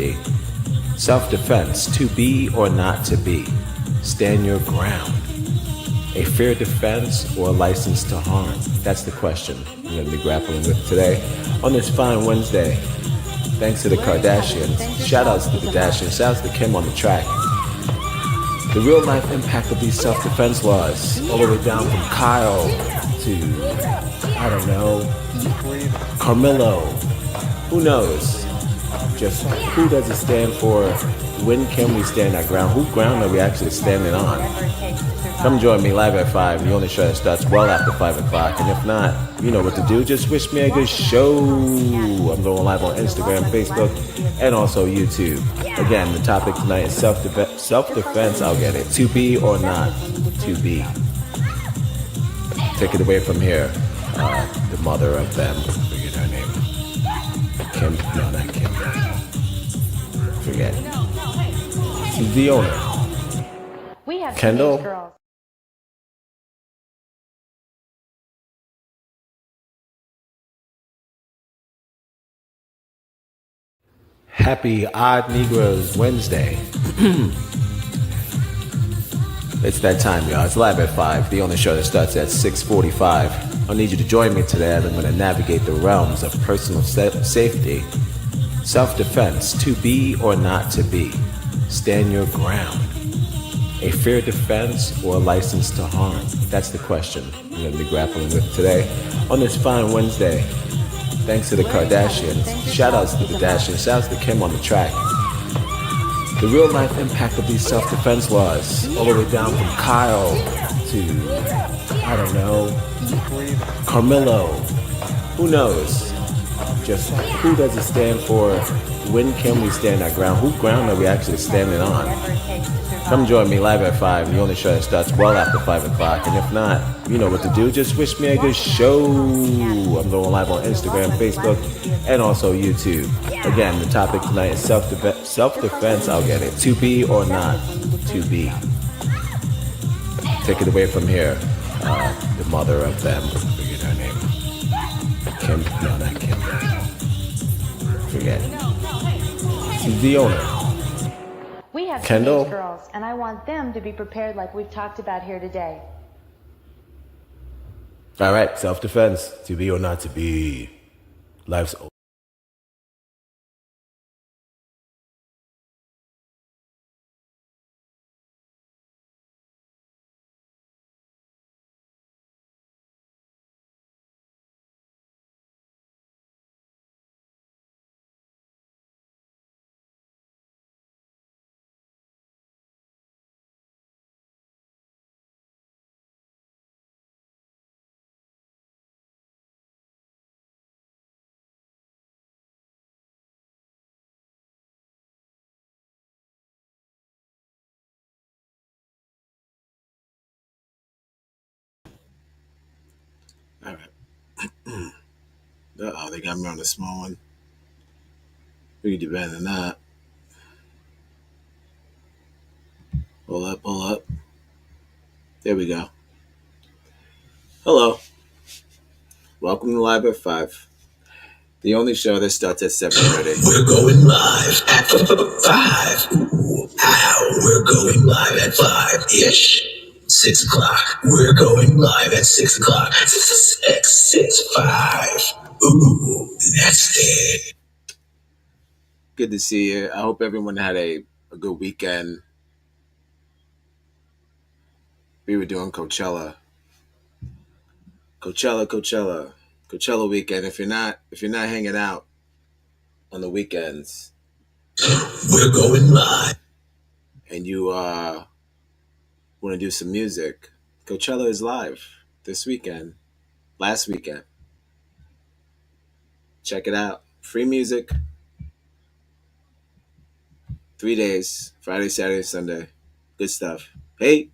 safety. Self-defense, to be or not to be. Stand your ground. A fair defense or a license to harm? That's the question I'm going to be grappling with today on this fine Wednesday. Thanks to the Kardashians. Shoutouts to the Kardashians. Shoutouts to Kim on the track. The real life impact of these self-defense laws, all the way down from Kyle to, I don't know, Carmelo. Who knows? Just who does it stand for? When can we stand our ground? Whose ground are we actually standing on? Come join me live at 5. The only show that starts well after 5 o'clock. And if not, you know what to do. Just wish me a good show. I'm going live on Instagram, Facebook, and also YouTube. Again, the topic tonight is self-defense. I'll get it. To be or not to be. Take it away from here. The mother of them. Forget her name. Kim. No, not Kim. Forget. She's the owner. We have Kendall. Girls. Happy Odd Negroes Wednesday. It's that time, y'all. It's live at 5. The only show that starts at 6:45. I need you to join me today as I'm going to navigate the realms of personal safety. Self-defense, to be or not to be. Stand your ground. A fair defense or a license to harm? That's the question I'm going to be grappling with today on this fine Wednesday. Thanks to the Kardashians. Shoutouts to the Kardashians. Shoutouts to Kim on the track. The real life impact of these self-defense laws, all the way down from Kyle to, I don't know, Carmelo. Who knows? Just who does it stand for? When can we stand our ground? Whose ground are we actually standing on? Come join me live at 5. The only show that starts well after 5 o'clock. And if not, you know what to do. Just wish me a good show. I'm going live on Instagram, Facebook, and also YouTube. Again, the topic tonight is self-defense. I'll get it. To be or not to be. Take it away from here. The mother of them. Forget her name. Kim. No, not Kim. Forget. She's the owner. We have Kendall. teenage girls, and I want them to be prepared like we've talked about here today. All right, self-defense, to be or not to be. Life's over. All right. Uh-oh, they got me on the small one. We can do better than that. Pull up. There we go. Hello. Welcome to Live at 5. The only show that starts at 7:30. We're going live at 5. Ooh, ow, we're going live at 5-ish. 6 o'clock. We're going live at 6 o'clock. 6, 5. Ooh, that's it. Good to see you. I hope everyone had a good weekend. We were doing Coachella weekend. If you're not hanging out on the weekends, we're going live, and you want to do some music, Coachella is live this weekend, last weekend. Check it out. Free music. 3 days, Friday, Saturday, Sunday. Good stuff. Hey,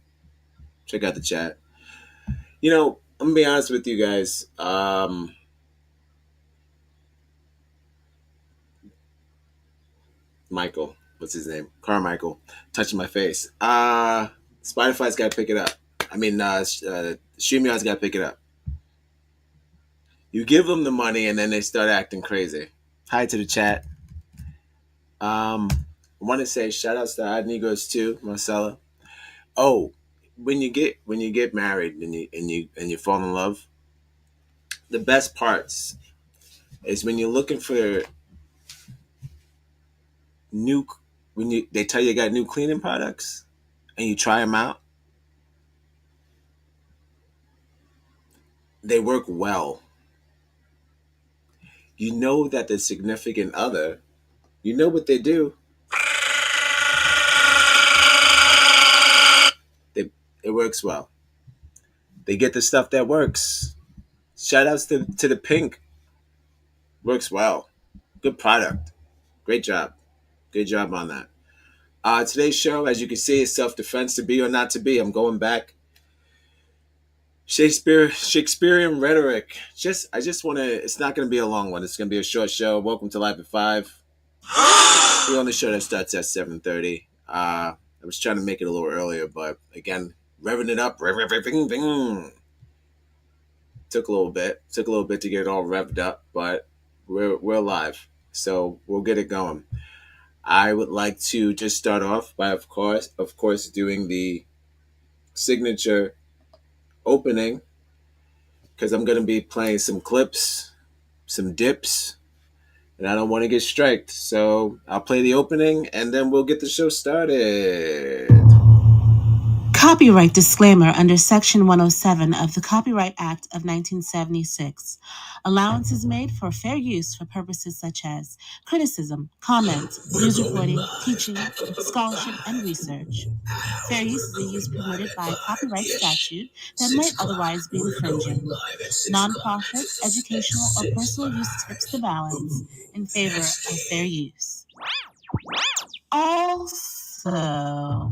check out the chat. You know, I'm gonna be honest with you guys. Michael, what's his name? Carmichael, touching my face. Spotify's got to pick it up. I mean, StreamYard's got to pick it up. You give them the money and then they start acting crazy. Hi to the chat. I want to say shout outs to Odd Negros too, Marcella. Oh, when you get married and you fall in love, the best parts is when you're looking for new when they tell you got new cleaning products and you try them out. They work well. You know that the significant other, you know what they do. They, it works well. They get the stuff that works. Shout outs to the pink. Works well. Good product. Great job. Good job on that. Today's show, as you can see, is self-defense, to be or not to be. I'm going back. Shakespearean rhetoric. I just want to. It's not going to be a long one. It's going to be a short show. Welcome to Live at 5. We're on the show that starts at 7:30. I was trying to make it a little earlier, but again, revving it up. Took a little bit. Took a little bit to get it all revved up, but we're live, so we'll get it going. I would like to just start off by, of course, doing the signature opening, because I'm going to be playing some clips, some dips, and I don't want to get striked. So I'll play the opening, and then we'll get the show started. Copyright disclaimer under Section 107 of the Copyright Act of 1976. Allowance is made for fair use for purposes such as criticism, comment, news reporting, teaching, scholarship, and research. Fair use is a use permitted by copyright statute that might otherwise be infringing. Nonprofit, educational, or personal use tips the balance in favor of fair use. Also,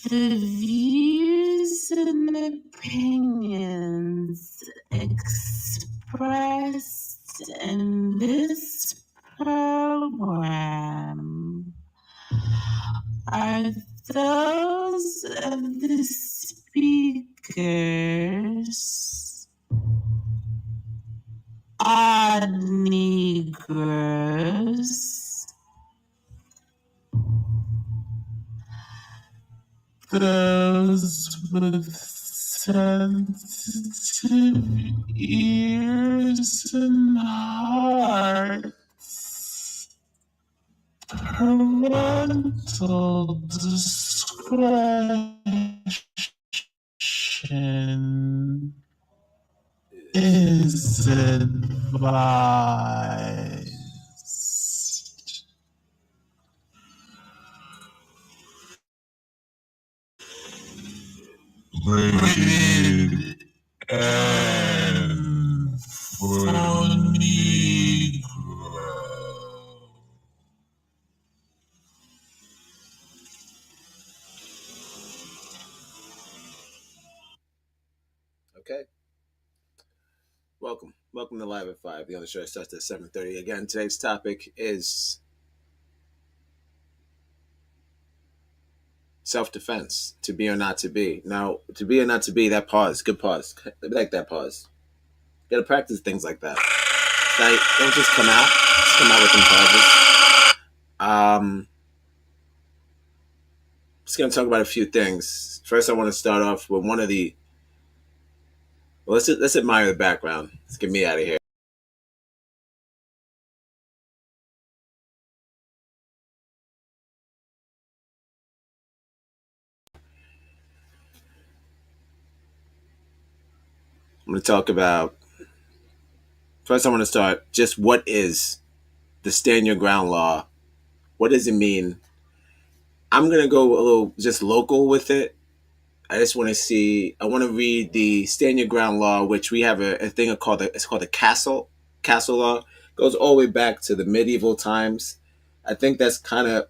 the views and opinions expressed in this program are those of the speakers, odd Negroes, those with sensitive ears and hearts. Parental discretion is advised. Rated M for Negro. Okay. Welcome to Live at 5. The other show starts at 7:30. Again, today's topic is self-defense, to be or not to be. Now, to be or not to be, that pause, good pause. I like that pause. You gotta practice things like that. Like, don't just come out with them pauses. Just gonna talk about a few things. First, I want to start off with one of the. Well, let's admire the background. Let's get me out of here. I'm going to talk about. First, I want to start just what is the stand your ground law? What does it mean? I'm going to go a little just local with it. I just want to see. I want to read the stand your ground law, which we have a thing called it's called the castle law. Goes all the way back to the medieval times. I think that's kind of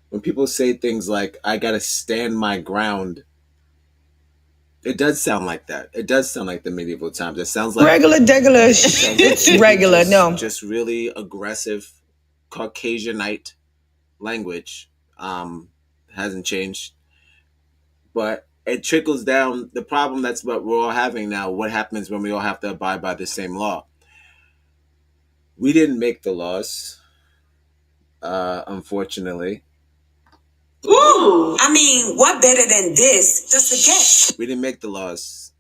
when people say things like "I got to stand my ground." It does sound like that. It does sound like the medieval times. It sounds like regular. It's regular. No, just really aggressive Caucasianite language. Hasn't changed, but it trickles down. The problem that's what we're all having now. What happens when we all have to abide by the same law? We didn't make the laws. unfortunately. Ooh, I mean, what better than this? Just a guess. We didn't make the laws.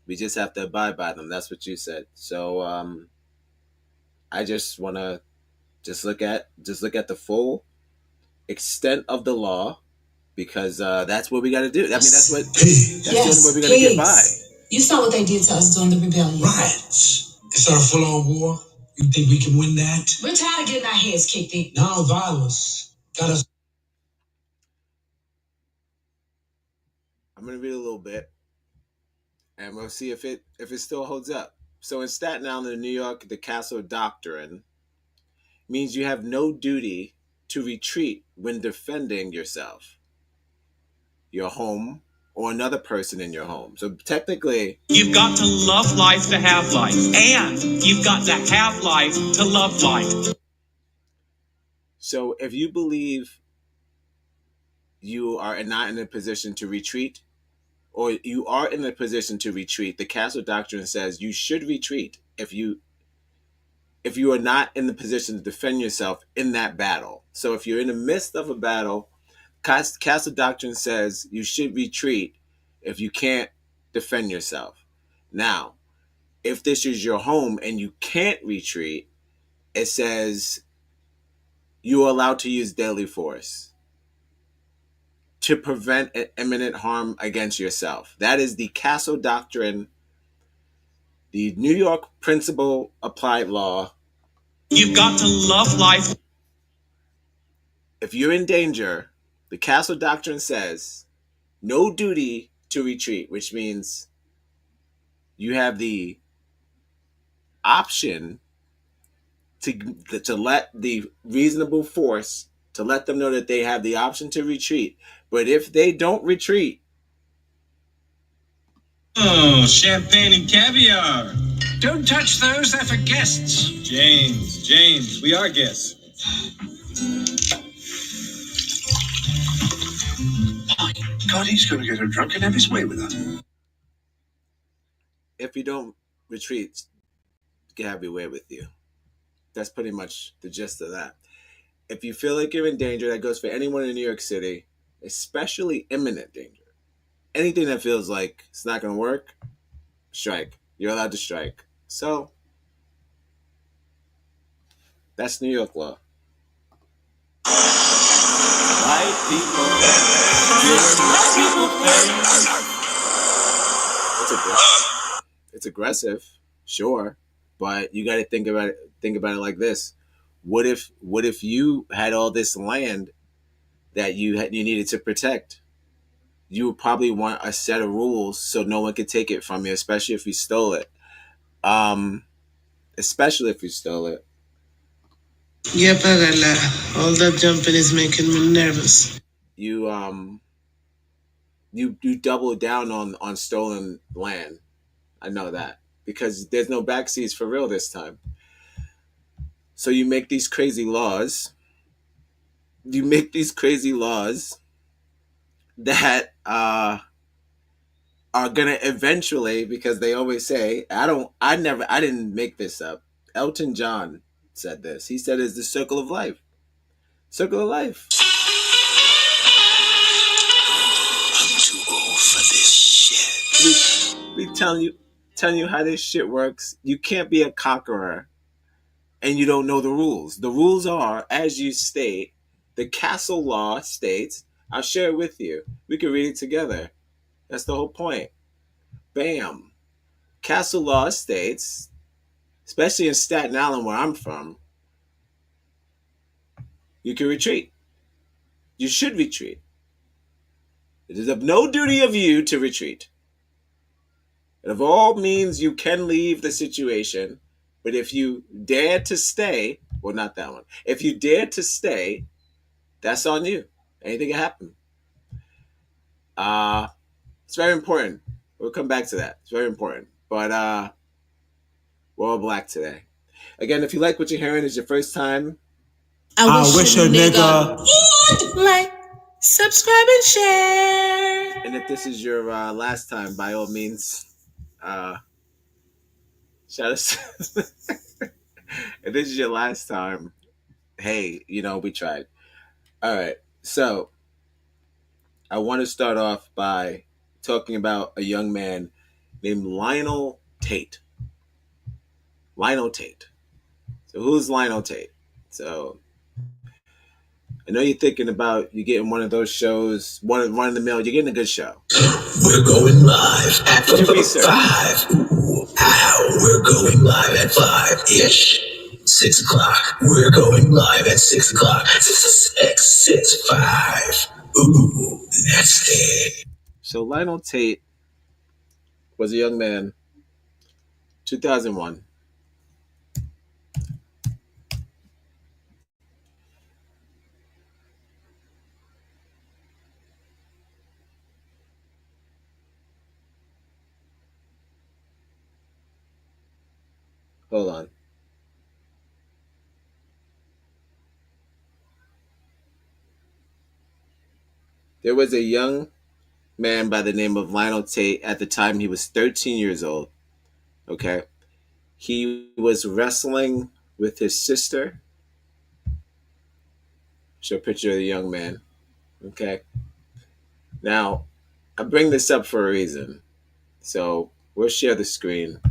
We just have to abide by them. That's what you said. So I just want to look at the full extent of the law, because that's what we got to do. I mean, that's the only way we're going to get by. You saw what they did to us during the rebellion. Right. It's our full-on war. You think we can win that? We're tired of getting our heads kicked in. Non-violence got us. I'm going to read a little bit, and we'll see if it still holds up. So in Staten Island, in New York, the Castle Doctrine means you have no duty to retreat when defending yourself, your home, or another person in your home. So technically, you've got to love life to have life, and you've got to have life to love life. So if you believe you are not in a position to retreat, or you are in a position to retreat, the Castle Doctrine says you should retreat if you are not in the position to defend yourself in that battle. So if you're in the midst of a battle, Castle Doctrine says you should retreat if you can't defend yourself. Now, if this is your home and you can't retreat, it says you are allowed to use deadly force to prevent an imminent harm against yourself. That is the Castle Doctrine, the New York Principle Applied Law. You've got to love life. If you're in danger, the Castle Doctrine says no duty to retreat, which means you have the option to let the reasonable force, to let them know that they have the option to retreat. But if they don't retreat... Oh, champagne and caviar. Don't touch those, they're for guests. James, we are guests. My God, he's going to get her drunk and have his way with her. If you don't retreat, you can have your way with you. That's pretty much the gist of that. If you feel like you're in danger, that goes for anyone in New York City, especially imminent danger. Anything that feels like it's not going to work, strike. You're allowed to strike. So, that's New York law. White people. It's aggressive, sure, but you got to think about it like this. What if you had all this land that you needed to protect? You would probably want a set of rules so no one could take it from you, especially if you stole it. Yeah, Pagala. All that jumping is making me nervous. You double down on stolen land. I know that, because there's no backseas for real this time. So you make these crazy laws. That are gonna eventually, because they always say, I didn't make this up. Elton John said this. He said it's the circle of life. Circle of life. I'm too old for this shit. We telling you how this shit works. You can't be a conqueror and you don't know the rules. The rules are, as you state, the Castle Law states. I'll share it with you. We can read it together. That's the whole point. Bam. Castle Law states, especially in Staten Island where I'm from, you can retreat. You should retreat. It is of no duty of you to retreat. It of all means you can leave the situation, but if you dare to stay, well, not that one. If you dare to stay, that's on you. Anything can happen. It's very important. We'll come back to that. It's very important. But we're all black today. Again, if you like what you're hearing, it's your first time, I wish a nigga like, subscribe, and share. and if this is your last time, by all means, shout us. If this is your last time, hey, we tried. All right. So I want to start off by talking about a young man named Lionel Tate. Lionel Tate. So who's Lionel Tate? So I know you're thinking about you getting one of those shows, one in the mill. You're getting a good show. We're going live at Do your research. 5. Ooh, ow, we're going live at 5-ish. 6 o'clock. We're going live at 6 o'clock. 6, 5. Ooh, that's it. So Lionel Tate was a young man, 2001. Hold on. There was a young man by the name of Lionel Tate. At the time, he was 13 years old. Okay. He was wrestling with his sister. Show a picture of the young man. Okay. Now, I bring this up for a reason. So we'll share the screen.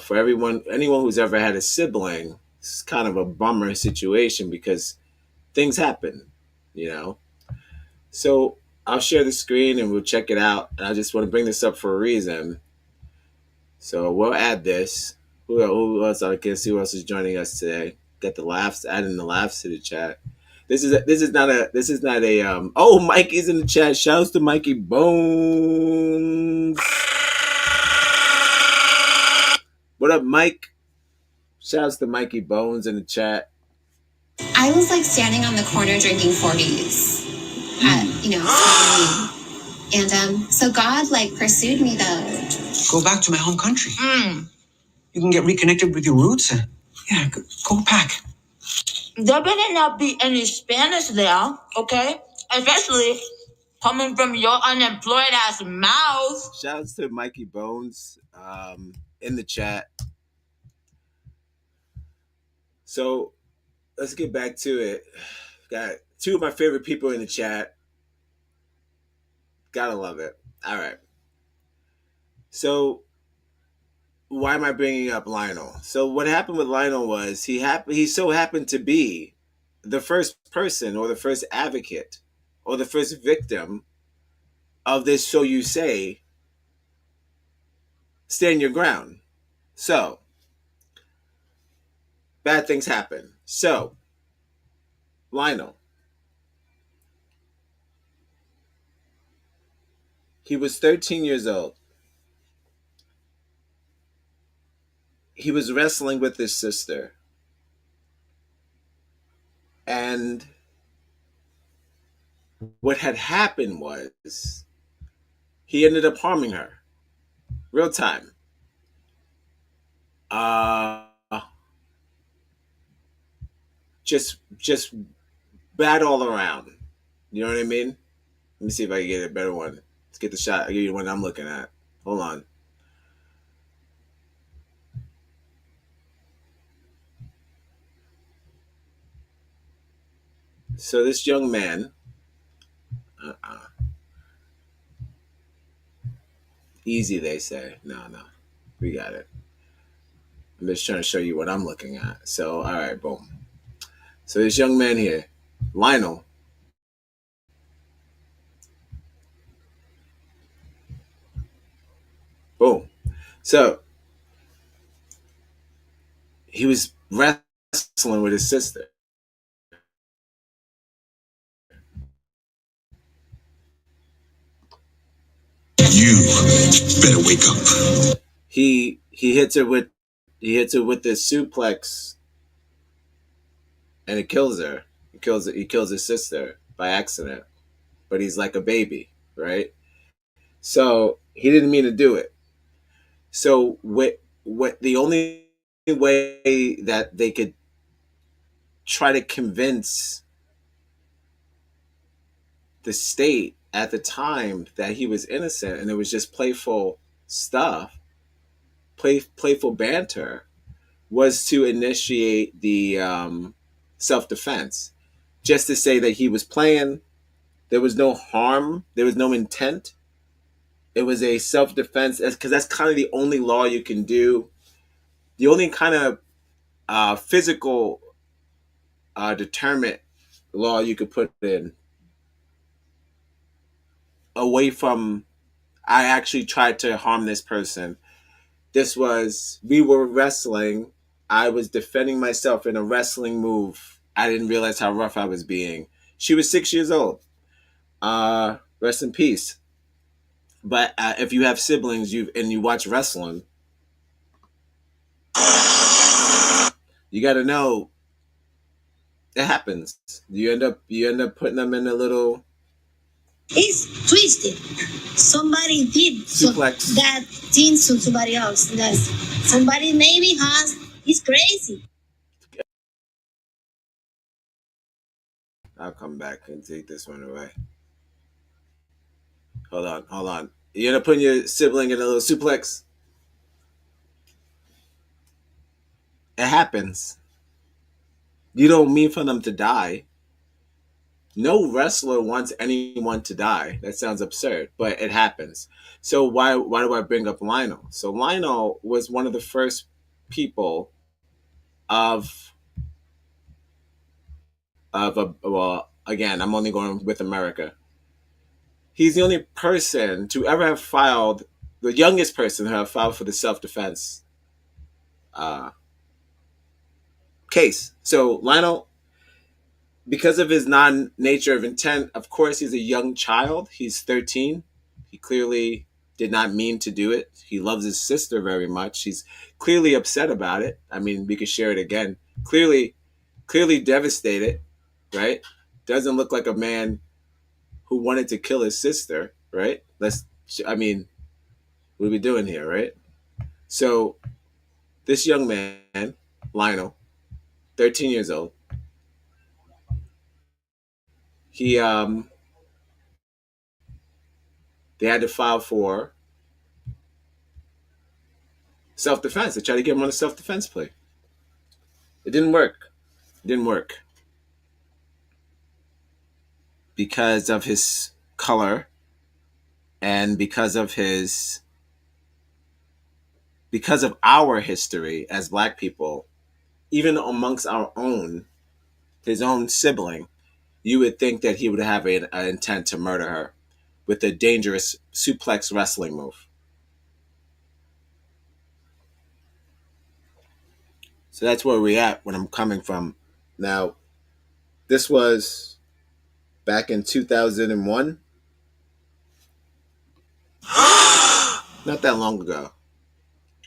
For anyone who's ever had a sibling, it's kind of a bummer situation because things happen, you know. So I'll share the screen and we'll check it out. And I just want to bring this up for a reason. So we'll add this. Who else? I can see who else is joining us today. Get the laughs, adding the laughs to the chat. This is not a oh, Mikey's in the chat. Shouts to Mikey Bones. What up, Mike? Shouts to Mikey Bones in the chat. I was like standing on the corner drinking 40s at, and so God like pursued me though. Go back to my home country. You can get reconnected with your roots. Yeah, go back. There better not be any Spanish there, okay? Especially coming from your unemployed ass mouth. Shouts to Mikey Bones in the chat. So let's get back to it. Got two of my favorite people in the chat. Gotta love it. All right. So why am I bringing up Lionel? So what happened with Lionel was he so happened to be the first person or the first advocate or the first victim of this, so you say, stand your ground. So bad things happen. So Lionel, he was 13 years old. He was wrestling with his sister. And what had happened was he ended up harming her. Real time. Just bad all around. You know what I mean? Let me see if I can get a better one. Let's get the shot. I'll give you the one I'm looking at. Hold on. So this young man, easy they say. No, we got it. I'm just trying to show you what I'm looking at. So, all right, boom. So this young man here, Lionel, boom. So he was wrestling with his sister. You better wake up. He hits her with the suplex, and it kills her. He kills his sister by accident, but he's like a baby, right? So he didn't mean to do it. So what the only way that they could try to convince the state at the time that he was innocent and it was just playful stuff, playful banter, was to initiate the self-defense, just to say that he was playing. There was no harm. There was no intent. It was a self-defense, because that's kind of the only law you can do. The only kind of physical deterrent law you could put in, away from I actually tried to harm this person. This was, we were wrestling. I was defending myself in a wrestling move. I didn't realize how rough I was being. She was 6 years old. Rest in peace. But if you have siblings and you watch wrestling, you got to know it happens. You end up putting them in a little. It's twisted. Somebody did suplex. That thing to somebody else. That somebody maybe has. It's crazy. I'll come back and take this one away. Hold on. You end up putting your sibling in a little suplex. It happens. You don't mean for them to die. No wrestler wants anyone to die. That sounds absurd, but it happens. So why do I bring up Lionel? So Lionel was one of the first people well, again, I'm only going with America. He's the only person to ever have filed, the youngest person to have filed for the self-defense case. So Lionel, because of his non-nature of intent, of course, he's a young child. He's 13. He clearly did not mean to do it. He loves his sister very much. He's clearly upset about it. I mean, we could share it again. Clearly devastated, right? Doesn't look like a man who wanted to kill his sister, right? What are we doing here, right? So this young man, Lionel, 13 years old, he they had to file for self-defense. They tried to get him on a self-defense plea. It didn't work. Because of his color and because of our history as Black people, even amongst his own sibling, you would think that he would have an intent to murder her with a dangerous suplex wrestling move. So that's where we're at when I'm coming from. Now, this was back in 2001. Not that long ago.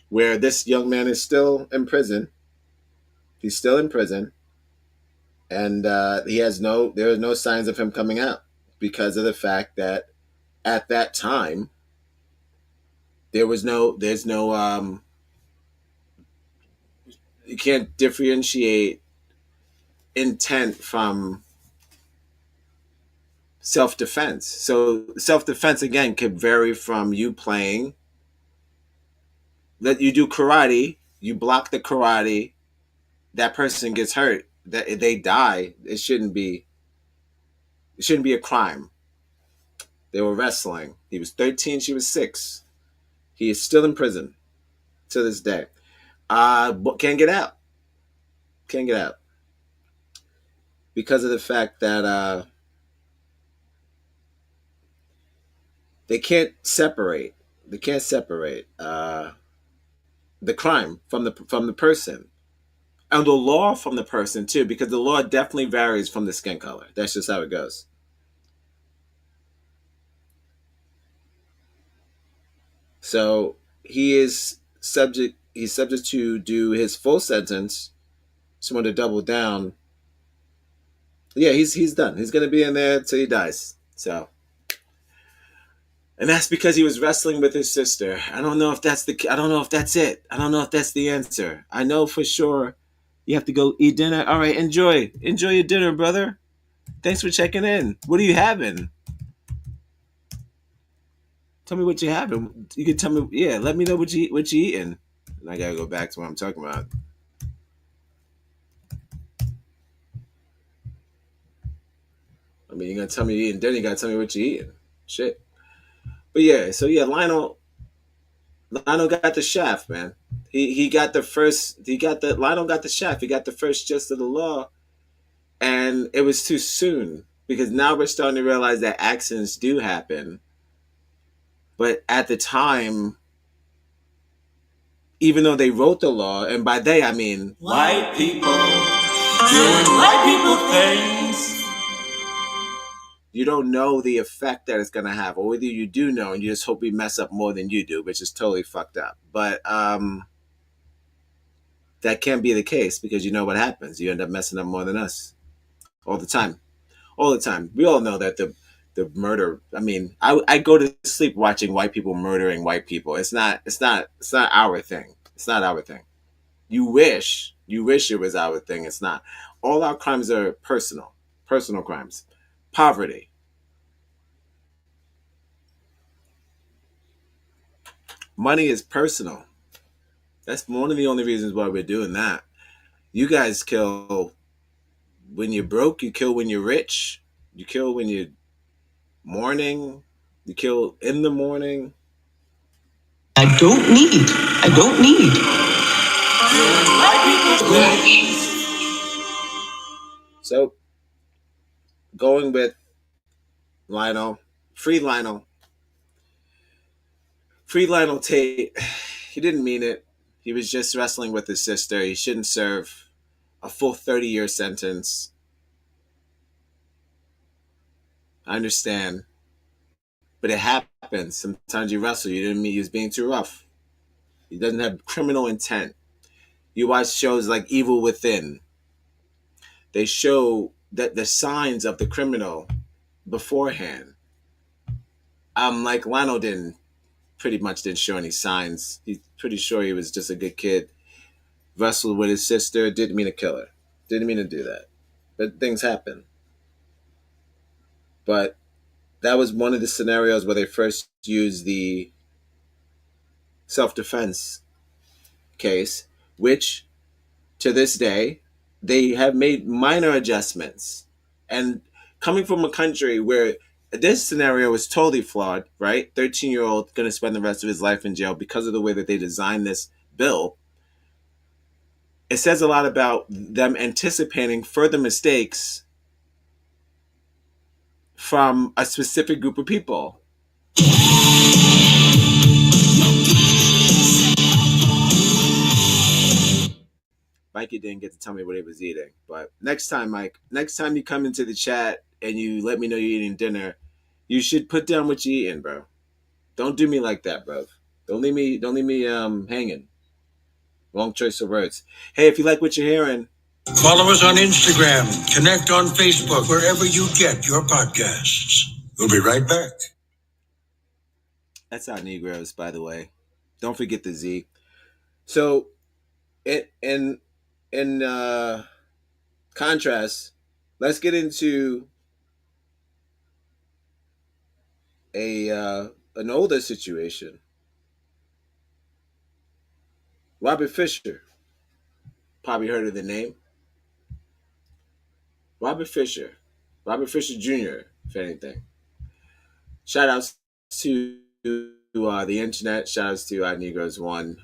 Where this young man is still in prison. He's still in prison. And there are no signs of him coming out because of the fact that at that time, there's no you can't differentiate intent from self-defense. So self-defense, again, could vary from you playing, that you do karate, you block the karate, that person gets hurt, that they die. It shouldn't be a crime. They were wrestling. He was 13, she was 6. He is still in prison to this day. But can't get out. Because of the fact that they can't separate the crime from the person, and the law from the person too, because the law definitely varies from the skin color. That's just how it goes. So he's subject to do his full sentence. Just want to double down. Yeah, he's done. He's gonna be in there till he dies. So, and that's because he was wrestling with his sister. I don't know if that's it. I don't know if that's the answer. I know for sure you have to go eat dinner. All right, enjoy your dinner, brother. Thanks for checking in. What are you having? Tell me what you're having. You can tell me. Yeah, let me know what you eating. And I gotta go back to what I'm talking about. mean, you're gonna tell me you're eating dinner, you gotta tell me what you're eating. Shit. But yeah, so yeah, Lionel got the shaft, man. He got the first. Lionel got the shaft. He got the first gist of the law, and it was too soon because now we're starting to realize that accidents do happen. But at the time, even though they wrote the law, and by they I mean white people doing white people things, you don't know the effect that it's gonna have, or whether you do know and you just hope we mess up more than you do, which is totally fucked up. But that can't be the case because you know what happens. You end up messing up more than us all the time. All the time. We all know that the murder. I mean, I go to sleep watching white people murdering white people. It's not our thing. It's not our thing. You wish it was our thing. It's not. All our crimes are personal crimes. Poverty. Money is personal. That's one of the only reasons why we're doing that. You guys kill when you're broke. You kill when you're rich. You kill when you're mourning. You kill in the morning. I don't need. So, going with Lionel, free Lionel Tate. He didn't mean it. He was just wrestling with his sister. He shouldn't serve a full 30-year sentence. I understand. But it happens. Sometimes you wrestle. You didn't mean he was being too rough. He doesn't have criminal intent. You watch shows like Evil Within. They show that the signs of the criminal beforehand. Like Lionel pretty much didn't show any signs. He's pretty sure he was just a good kid. Wrestled with his sister. Didn't mean to kill her. Didn't mean to do that. But things happen. But that was one of the scenarios where they first used the self-defense case, which to this day, they have made minor adjustments. And coming from a country where this scenario is totally flawed, right? 13-year-old going to spend the rest of his life in jail because of the way that they designed this bill. It says a lot about them anticipating further mistakes from a specific group of people. Mikey didn't get to tell me what he was eating. But next time, Mike, next time you come into the chat and you let me know you're eating dinner, you should put down what you're eating, bro. Don't do me like that, bro. Don't leave me hanging. Wrong choice of words. Hey, if you like what you're hearing, follow us on Instagram, connect on Facebook, wherever you get your podcasts. We'll be right back. That's our Negroes, by the way. Don't forget the Z. So, in contrast, let's get into an older situation. Robert Fisher. Probably heard of the name. Robert Fisher Jr., if anything. Shout outs to the internet. Shout outs to our Negroes One,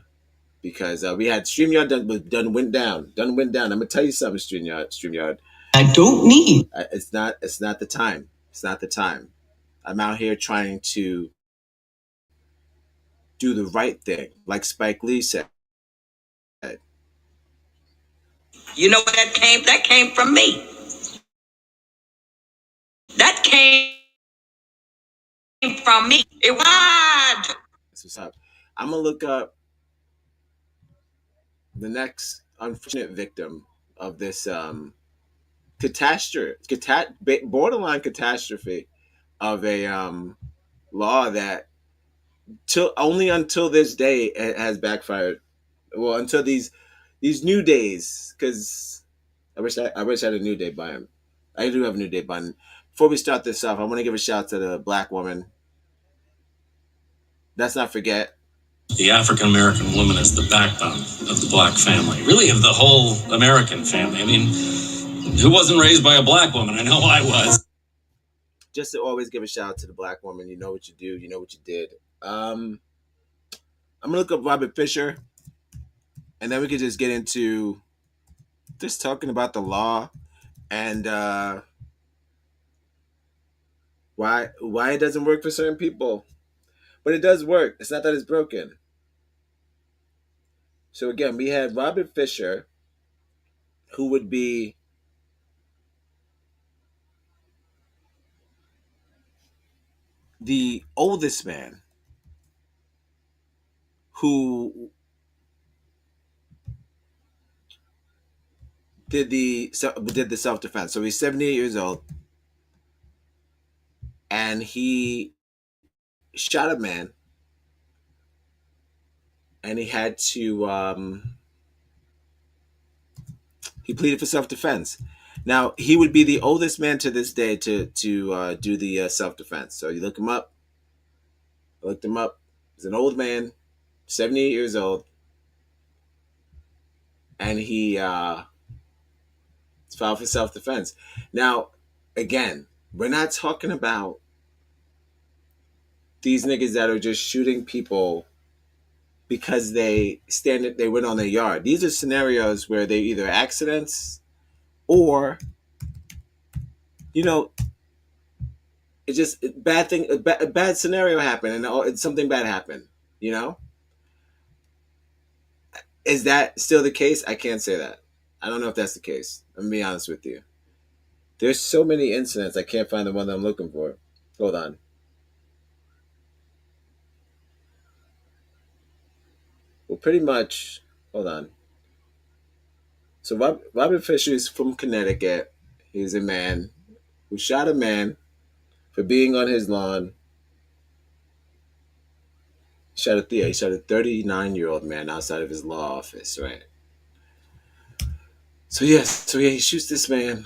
because we had StreamYard done went down. I'm gonna tell you something, StreamYard. I don't need. It's not the time. It's not the time. I'm out here trying to do the right thing, like Spike Lee said. You know where that came? That came from me. That came from me. It was. That's what's up. I'm gonna look up the next unfortunate victim of this borderline catastrophe of a law that only until this day it has backfired. Well, until these new days, because I wish I had a New Day button. I do have a New Day button. Before we start this off, I want to give a shout out to the black woman. Let's not forget. The African American woman is the backbone of the black family, really of the whole American family. I mean, who wasn't raised by a black woman? I know I was. just to always give a shout out to the black woman. You know what you do. You know what you did. I'm gonna look up Robert Fisher, and then we can just get into just talking about the law and why it doesn't work for certain people, but it does work. It's not that it's broken. So again, we had Robert Fisher, who would be the oldest man who did the self-defense. So he's 78 years old, and he shot a man, and he had to he pleaded for self-defense. Now, he would be the oldest man to this day to do the self-defense. So you look him up. I looked him up. He's an old man, 78 years old, and he filed for self-defense. Now, again, we're not talking about these niggas that are just shooting people because they went on their yard. These are scenarios where they're either accidents or, you know, it's just a bad scenario happened, and something bad happened, you know? Is that still the case? I can't say that. I don't know if that's the case. I'm gonna be honest with you. There's so many incidents, I can't find the one that I'm looking for. Hold on. Well, pretty much, hold on. So Robert Fisher is from Connecticut. He's a man who shot a man for being on his lawn. He shot a 39-year-old man outside of his law office, right? So he shoots this man,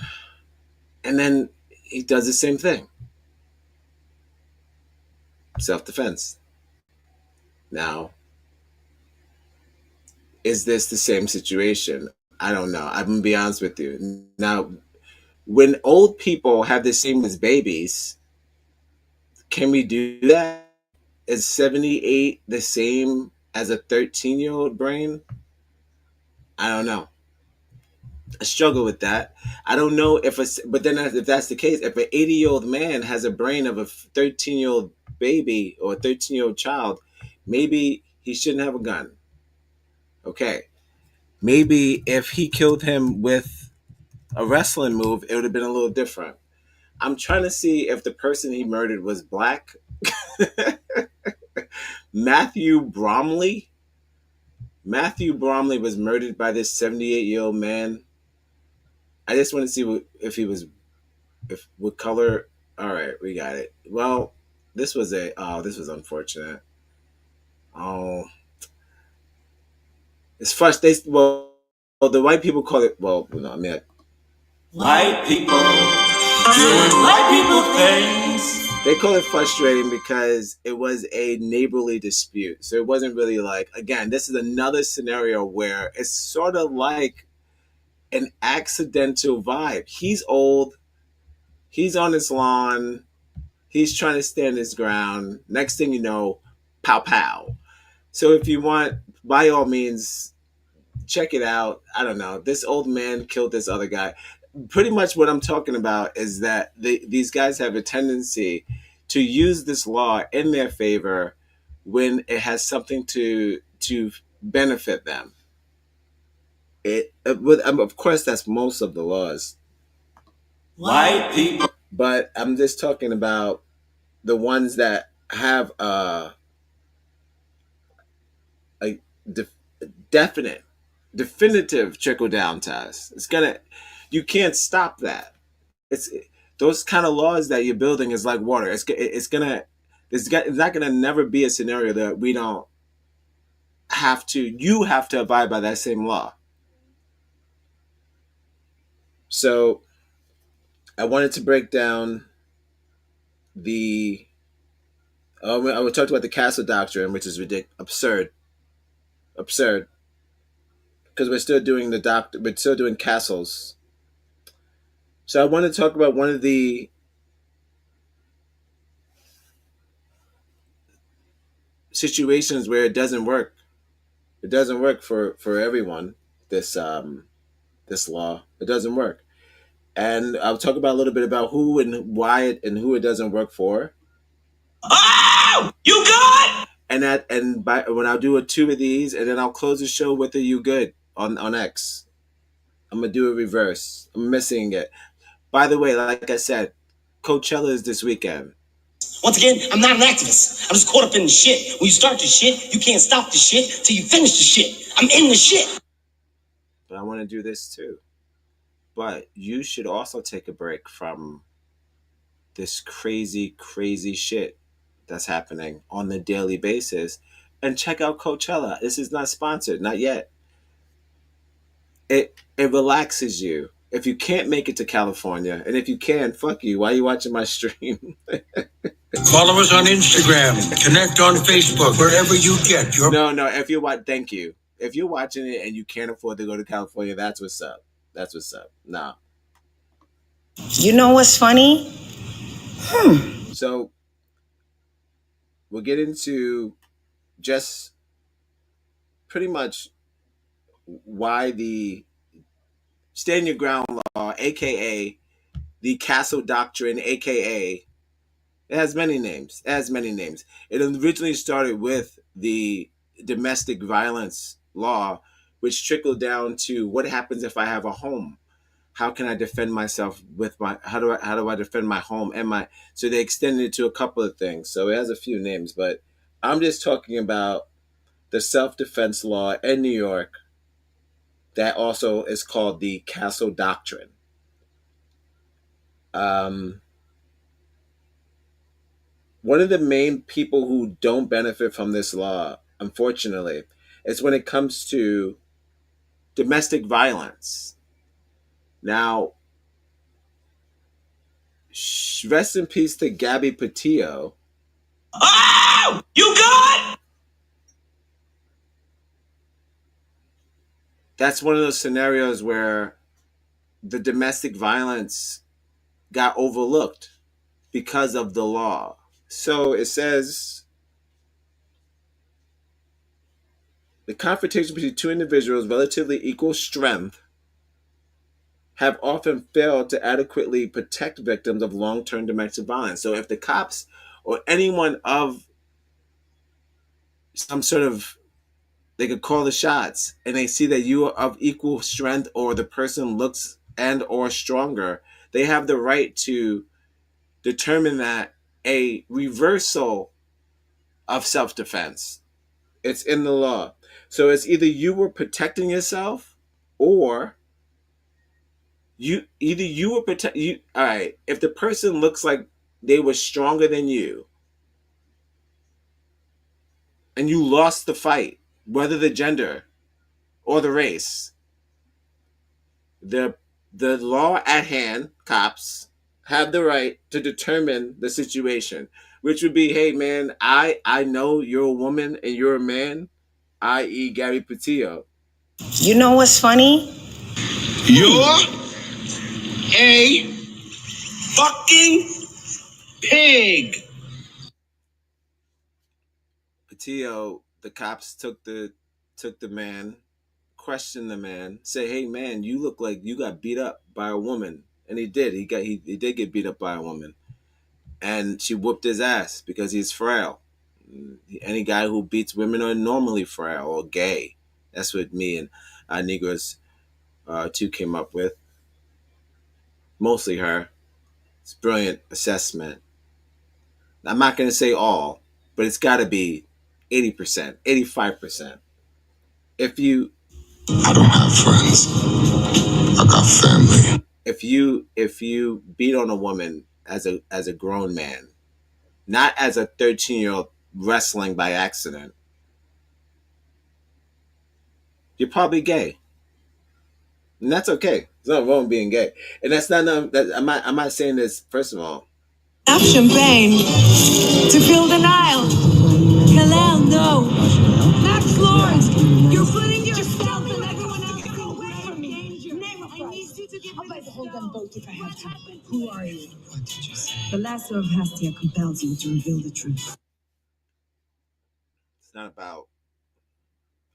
and then he does the same thing. Self-defense. Now, is this the same situation? I don't know. I'm going to be honest with you. Now, when old people have the same as babies, can we do that? Is 78 the same as a 13-year-old brain? I don't know. I struggle with that. I don't know but then if that's the case, if an 80-year-old man has a brain of a 13-year-old baby or a 13-year-old child, maybe he shouldn't have a gun. Okay. Maybe if he killed him with a wrestling move, it would have been a little different. I'm trying to see if the person he murdered was black. Matthew Bromley. Matthew Bromley was murdered by this 78-year-old man. I just want to see what color. All right, we got it. Well, this was unfortunate. Oh, it's frustrating. Well, the white people call it. Well, no, I mean, White people doing white people things. They call it frustrating because it was a neighborly dispute. So it wasn't really like, again, this is another scenario where it's sort of like an accidental vibe. He's old. He's on his lawn. He's trying to stand his ground. Next thing you know, pow pow. So if you want, by all means, check it out. I don't know. This old man killed this other guy. Pretty much what I'm talking about is that these guys have a tendency to use this law in their favor when it has something to benefit them. Of course, that's most of the laws. White people. But I'm just talking about the ones that have a definitive trickle-down test. You can't stop that. It's those kind of laws that you're building is like water. It's not gonna never be a scenario that we don't have to. You have to abide by that same law. So, I wanted to break down I would talk about the Castle Doctrine, which is absurd, because we're still doing we're still doing castles. So I want to talk about one of the situations where it doesn't work. It doesn't work for everyone. This law, it doesn't work. And I'll talk about a little bit about who and why it and who it doesn't work for. Oh, you good? And when I'll do 2 of these, and then I'll close the show with a "You Good" on X. I'm gonna do a reverse. I'm missing it. By the way, like I said, Coachella is this weekend. Once again, I'm not an activist. I'm just caught up in the shit. When you start the shit, you can't stop the shit till you finish the shit. I'm in the shit. But I want to do this too. But you should also take a break from this crazy, crazy shit that's happening on the daily basis and check out Coachella. This is not sponsored, not yet. It relaxes you. If you can't make it to California, and if you can, fuck you. Why are you watching my stream? Follow us on Instagram. Connect on Facebook. Wherever you get your... No. If you're thank you. If you're watching it and you can't afford to go to California, that's what's up. That's what's up. Nah. You know what's funny? So we'll get into just pretty much why the Stand Your Ground law, aka the Castle Doctrine, aka it has many names. It originally started with the domestic violence law, which trickled down to what happens if I have a home. How can I defend myself with my? How do I defend my home and my? So they extended it to a couple of things. So it has a few names, but I'm just talking about the self-defense law in New York. That also is called the Castle Doctrine. One of the main people who don't benefit from this law, unfortunately, is when it comes to domestic violence. Now, rest in peace to Gabby Petito. Oh, you good? That's one of those scenarios where the domestic violence got overlooked because of the law. So it says the confrontation between two individuals of relatively equal strength have often failed to adequately protect victims of long-term domestic violence. So if the cops or anyone of some sort of, they could call the shots and they see that you are of equal strength or the person looks and or stronger, they have the right to determine that a reversal of self-defense. It's in the law. So it's either you were protecting yourself or you were protecting. All right, if the person looks like they were stronger than you and you lost the fight, whether the gender or the race, the law at hand, cops, have the right to determine the situation, which would be, hey, man, I know you're a woman and you're a man, i.e. Gabby Petito. You know what's funny? You're a fucking pig. Petito, the cops took the man, questioned the man, say, hey, man, you look like you got beat up by a woman. And he did. He did get beat up by a woman. And she whooped his ass because he's frail. Any guy who beats women are normally frail or gay. That's what me and Negroes 2 came up with. Mostly her. It's a brilliant assessment. I'm not going to say all, but it's got to be 80%, 85%. If you... I don't have friends. I got family. If you beat on a woman as a grown man, not as a 13-year-old wrestling by accident, you're probably gay. And that's okay. There's nothing wrong with being gay. And that's not I'm not saying this, first of all. Enough champagne to fill the Nile. Hillel, no. Max Lord, you're putting yourself and everyone else away from me. I need you to give me the hold on boat if I have to. Who are you? What did you say? The lasso of Hastia compels you to reveal the truth. It's not about.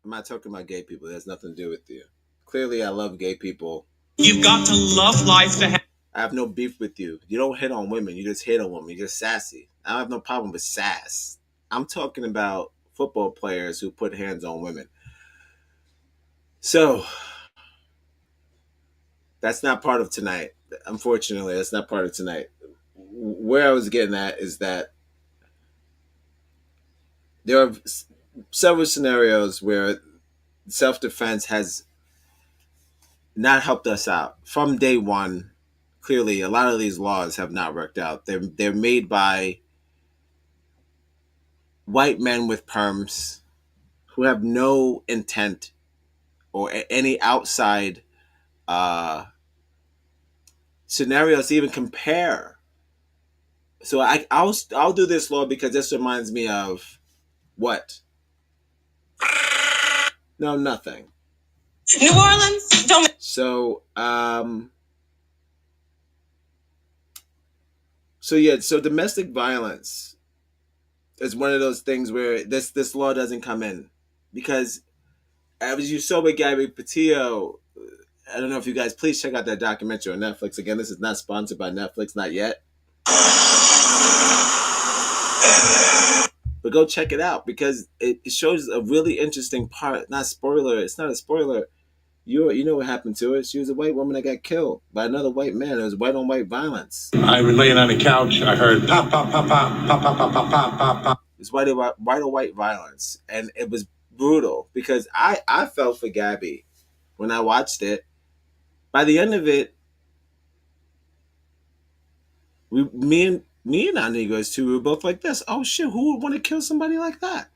I'm not talking about gay people. It has nothing to do with you. Clearly, I love gay people. You've got to love life to have. I have no beef with you. You don't hit on women. You just hit on women. You're just sassy. I don't have no problem with sass. I'm talking about football players who put hands on women. So, that's not part of tonight. Unfortunately, that's not part of tonight. Where I was getting at is that there are several scenarios where self-defense has not helped us out from day one. Clearly, a lot of these laws have not worked out. They're made by white men with perms who have no intent or any outside scenarios to even compare. So I'll do this law because this reminds me of what? No, nothing. New Orleans, don't. So so domestic violence is one of those things where this law doesn't come in because as you saw with Gabby Petito, I don't know if you guys please check out that documentary on Netflix. Again, this is not sponsored by Netflix, not yet. But go check it out because it shows a really interesting part. Not spoiler. It's not a spoiler. You know what happened to her. She was a white woman that got killed by another white man. It was white on white violence. I was laying on the couch. I heard pop, pop, pop, pop, pop, pop, pop, pop, pop, pop, pop. It's white on white violence. And it was brutal because I felt for Gabby when I watched it. By the end of it, me and our niggas too, we were both like this. Oh shit, who would want to kill somebody like that?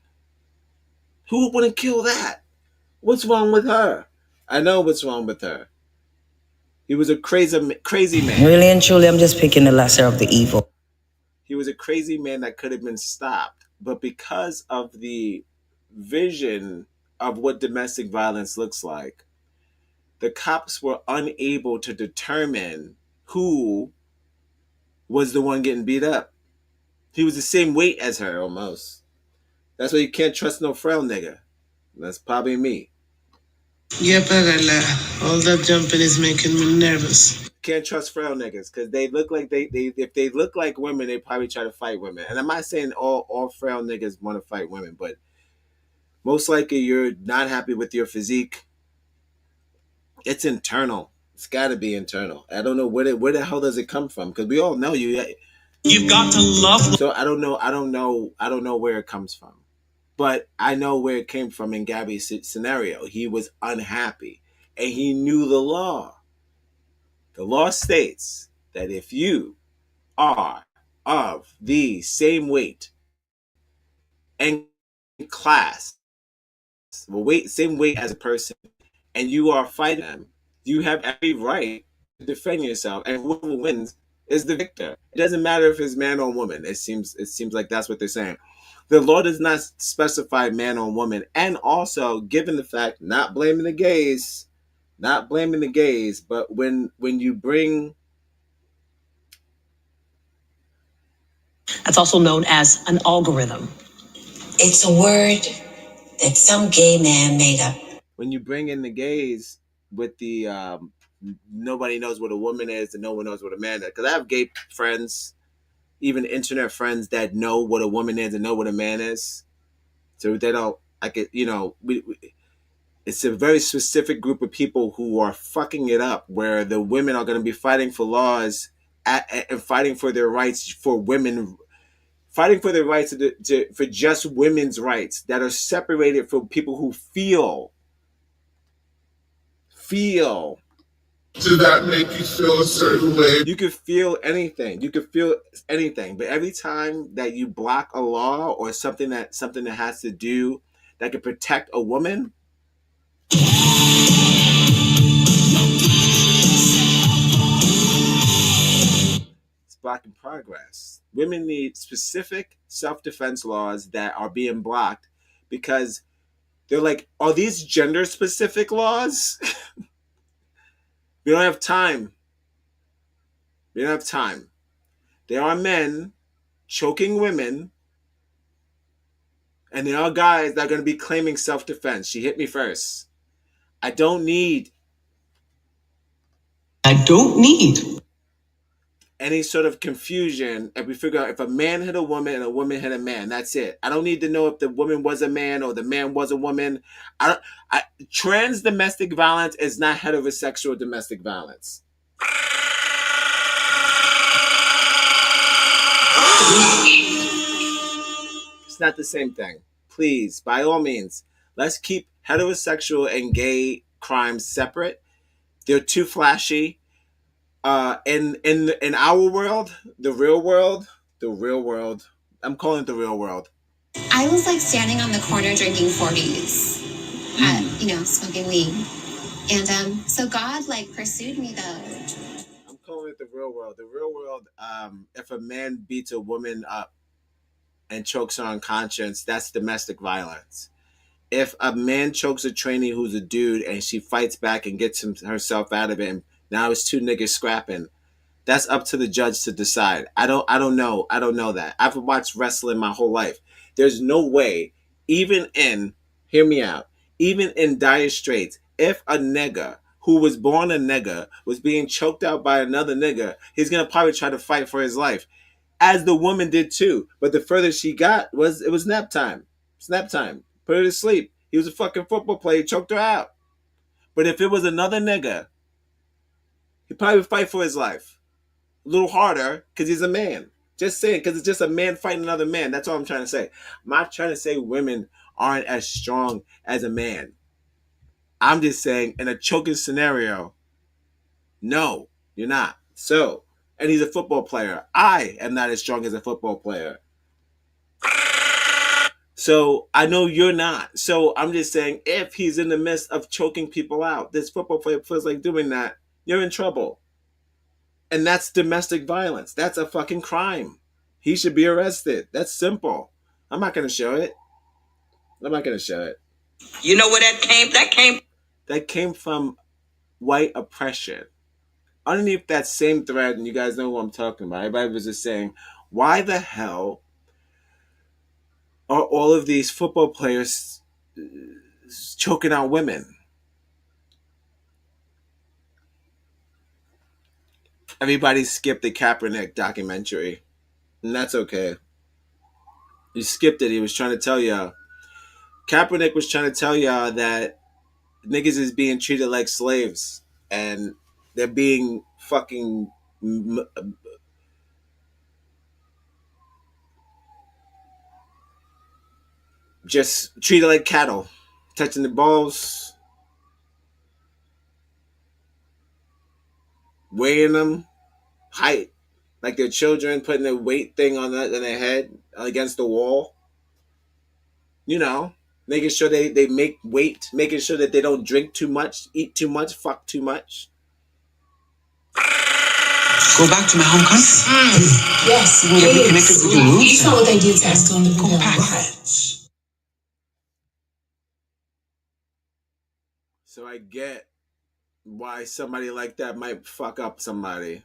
Who would want to kill that? What's wrong with her? I know what's wrong with her. He was a crazy man. Really and truly, I'm just picking the lesser of the evil. He was a crazy man that could have been stopped. But because of the vision of what domestic violence looks like, the cops were unable to determine who was the one getting beat up. He was the same weight as her almost. That's why you can't trust no frail nigga. That's probably me. Yeah, Pagala. All that jumping is making me nervous. Can't trust frail niggas because they look like they if they look like women, they probably try to fight women. And I'm not saying all frail niggas want to fight women, but most likely you're not happy with your physique. It's internal. It's got to be internal. I don't know where the hell does it come from because we all know you. You've got to love. So I don't know where it comes from. But I know where it came from in Gabby's scenario. He was unhappy and he knew the law. The law states that if you are of the same weight and class, same weight as a person, and you are fighting them, you have every right to defend yourself, and whoever wins is the victor. It doesn't matter if it's man or woman. It seems like that's what they're saying. The law does not specify man or woman, and also given the fact, not blaming the gays, but when you bring, That's also known as an algorithm. It's a word that some gay man made up. When you bring in the gays with the nobody knows what a woman is and no one knows what a man is, because I have gay friends, even internet friends that know what a woman is and know what a man is. So they don't, it's a very specific group of people who are fucking it up, where the women are going to be fighting for laws and fighting for their rights for women, fighting for their rights for just women's rights that are separated from people who feel. Did that make you feel a certain way? You can feel anything. But every time that you block a law or something that has to do that can protect a woman, it's blocking progress. Women need specific self-defense laws that are being blocked because they're like, are these gender-specific laws? We don't have time. There are men choking women And there are guys that are going to be claiming self-defense. She hit me first. I don't need any sort of confusion if we figure out if a man hit a woman and a woman hit a man. That's it. I don't need to know if the woman was a man or the man was a woman. Trans domestic violence is not heterosexual domestic violence. It's not the same thing. Please, by all means, let's keep heterosexual and gay crimes separate. They're too flashy. In our world, the real world, I'm calling it the real world. I was like standing on the corner drinking 40s, smoking weed. And so God like pursued me though. I'm calling it the real world. The real world, if a man beats a woman up and chokes her unconscious, that's domestic violence. If a man chokes a trainee who's a dude and she fights back and gets herself out of it, and now it's two niggas scrapping, that's up to the judge to decide. I don't know that. I've watched wrestling my whole life. There's no way, hear me out, even in dire straits, if a nigga who was born a nigga was being choked out by another nigga, he's gonna probably try to fight for his life, as the woman did too. But the further she got, it was nap time. Snap time. Put her to sleep. He was a fucking football player, choked her out. But if it was another nigga, he'd probably fight for his life. A little harder, because he's a man. Just saying, because it's just a man fighting another man. That's all I'm trying to say. I'm not trying to say women aren't as strong as a man. I'm just saying, in a choking scenario, no, you're not. So, and he's a football player. I am not as strong as a football player. So I know you're not. So I'm just saying, if he's in the midst of choking people out, this football player feels like doing that, you're in trouble. And that's domestic violence. That's a fucking crime. He should be arrested. That's simple. I'm not going to show it. You know where that came? That came from white oppression. Underneath that same thread, and you guys know who I'm talking about, everybody was just saying, why the hell are all of these football players choking out women? Everybody skipped the Kaepernick documentary, and that's okay. You skipped it. He was trying to tell y'all. Kaepernick was trying to tell y'all that niggas is being treated like slaves, and they're being fucking just treated like cattle, touching the balls, weighing them, height, like their children, putting their weight thing on their head against the wall. You know, making sure they make weight, making sure that they don't drink too much, eat too much, fuck too much. Go back to my home country. Yes, You can get reconnected with your roots. You saw what they did to us on the Go video. back. So I get why somebody like that might fuck up somebody.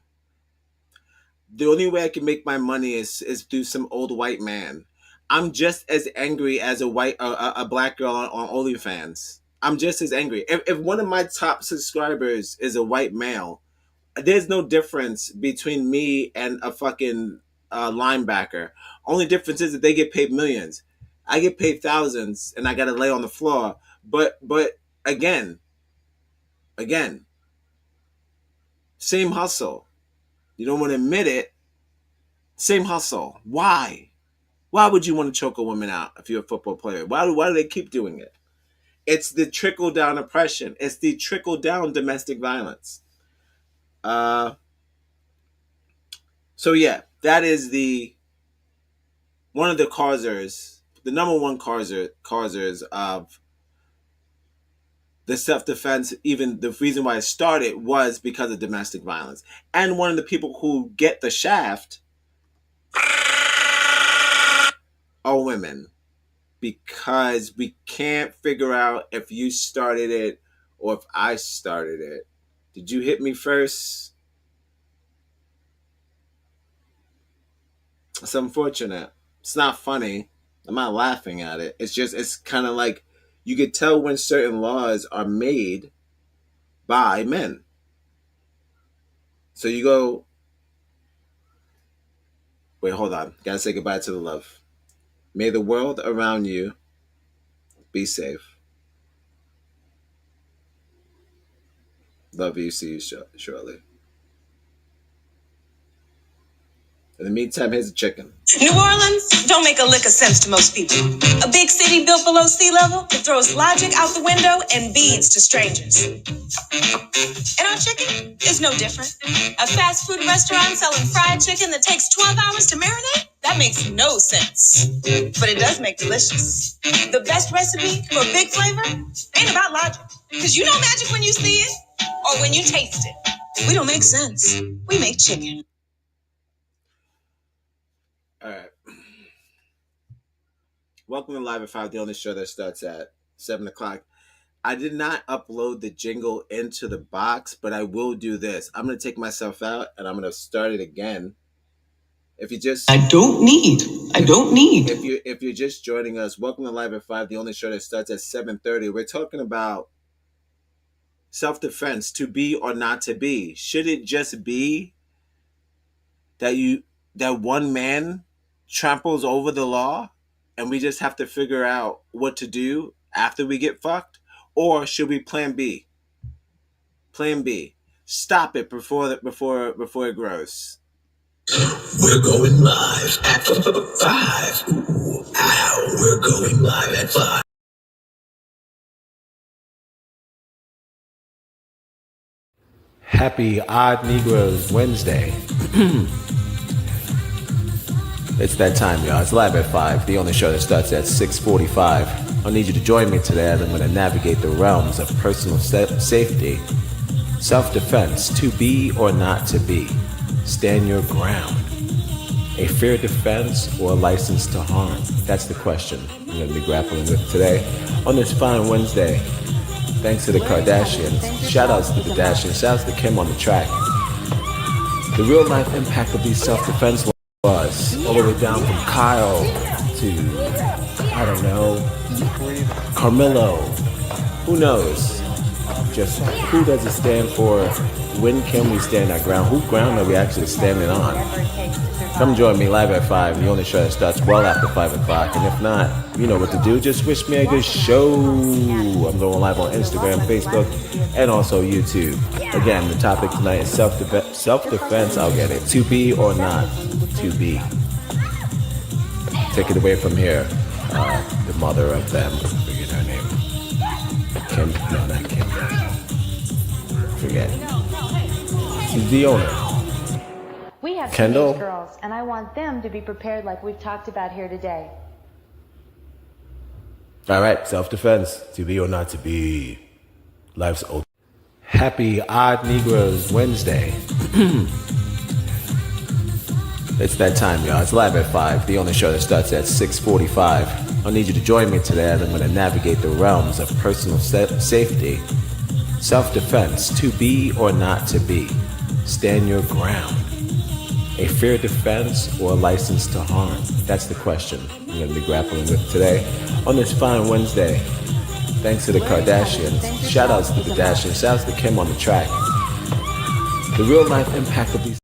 The only way I can make my money is through some old white man. I'm just as angry as a black girl on OnlyFans. I'm just as angry. If one of my top subscribers is a white male, there's no difference between me and a fucking linebacker. Only difference is that they get paid millions. I get paid thousands, and I got to lay on the floor. But again, same hustle. You don't want to admit it. Same hustle. Why? Why would you want to choke a woman out if you're a football player? Why do they keep doing it? It's the trickle-down oppression. It's the trickle-down domestic violence. So yeah, that is one of the causers, the number one causers of the self-defense. Even the reason why it started was because of domestic violence. And one of the people who get the shaft are women, because we can't figure out if you started it or if I started it. Did you hit me first? It's unfortunate. It's not funny. I'm not laughing at it. It's kind of like you could tell when certain laws are made by men. So you go, wait, hold on. Gotta say goodbye to the love. May the world around you be safe. Love you. See you shortly. In the meantime, here's the chicken. New Orleans don't make a lick of sense to most people. A big city built below sea level that throws logic out the window and beads to strangers. And our chicken is no different. A fast food restaurant selling fried chicken that takes 12 hours to marinate? That makes no sense. But it does make delicious. The best recipe for big flavor ain't about logic. Because you know magic when you see it or when you taste it. We don't make sense. We make chicken. All right. Welcome to Live at 5, the only show that starts at 7 o'clock. I did not upload the jingle into the box, but I will do this. I'm going to take myself out, and I'm going to start it again. If you just... I don't need. If you're just joining us, welcome to Live at 5, the only show that starts at 7:30. We're talking about self-defense, to be or not to be. Should it just be that one man tramples over the law and we just have to figure out what to do after we get fucked? Or should we plan B? Plan B. Stop it before it grows. We're going live at 5. Ooh, ow, we're going live at 5. Happy Odd Negroes Wednesday. It's that time, y'all. It's Live at 5, the only show that starts at 6:45. I need you to join me today as I'm going to navigate the realms of personal safety, self-defense, to be or not to be. Stand your ground. A fair defense or a license to harm? That's the question I'm going to be grappling with today on this fine Wednesday. Thanks to the Kardashians. Shout-outs to the Kardashians. Shout-outs to Kim on the track. The real-life impact of these self-defense laws, all the way down from Kyle to, I don't know, Carmelo. Who knows? Just who does it stand for? When can we stand our ground? Whose ground are we actually standing on? Come join me live at 5, the only show that starts well after 5 o'clock. And if not, you know what to do. Just wish me a good show. I'm going live on Instagram, Facebook, and also YouTube. Again, the topic tonight is self-defense. I'll get it. To be or not to be. Take it away from here. The mother of them. Forget her name. Kim? No, not Kim. Forget. She's the owner. We have Kendall? teenage girls, and I want them to be prepared like we've talked about here today. All right, self-defense. To be or not to be. Life's open. Happy Odd Negroes Wednesday. It's that time, y'all. It's Live at 5, the only show that starts at 6:45. I need you to join me today as I'm going to navigate the realms of personal safety, self-defense, to be or not to be. Stand your ground. A fair defense or a license to harm? That's the question I'm going to be grappling with today on this fine Wednesday. Thanks to the Kardashians. Shout-outs to the Kardashians. Shout-outs to Kim on the track. The real-life impact of these...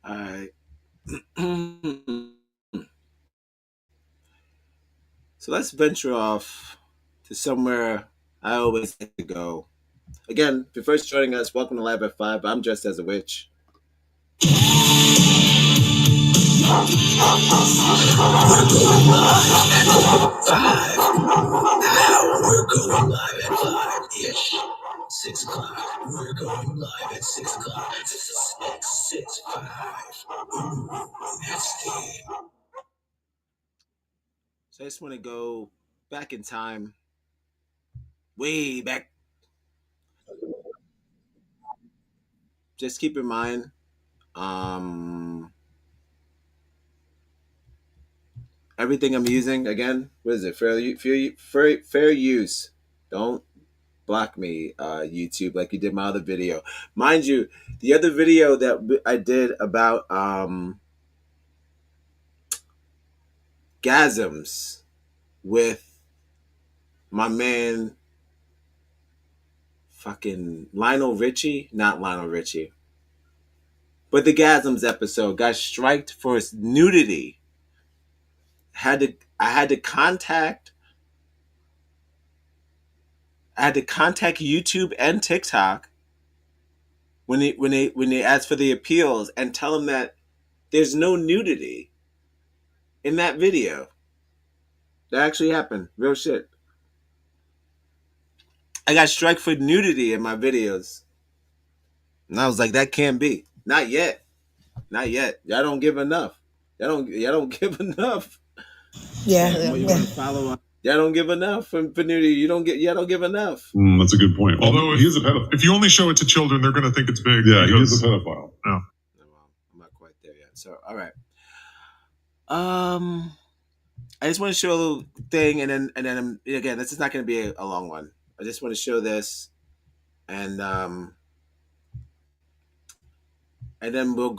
All right. So let's venture off to somewhere I always like to go. Again, if you're first joining us, welcome to Live at 5. I'm dressed as a witch. We're going live at 5. Ow, we're going live at 5-ish. 6 o'clock. We're going live at 6 o'clock. 6:5. Ooh, nasty. So I just want to go back in time. Way back. Just keep in mind, everything I'm using, again, what is it? Fair use. Don't block me, YouTube, like you did my other video. Mind you, the other video that I did about Gasms with my man fucking Lionel Richie. Not Lionel Richie. But the Gasms episode got striked for its nudity. I had to contact YouTube and TikTok when they asked for the appeals and tell them that there's no nudity in that video. That actually happened. Real shit. I got struck for nudity in my videos. And I was like, that can't be. Not yet. Not yet. Y'all don't give enough. Y'all don't give enough. Yeah. You want to follow up? Y'all don't give enough for nudity. Y'all don't give enough. That's a good point. Although he is a pedophile. If you only show it to children, they're going to think it's big. Yeah, he is a pedophile. No. I'm not quite there yet. So, all right. I just want to show a little thing, and then again, this is not going to be a long one. I just want to show this, and then we'll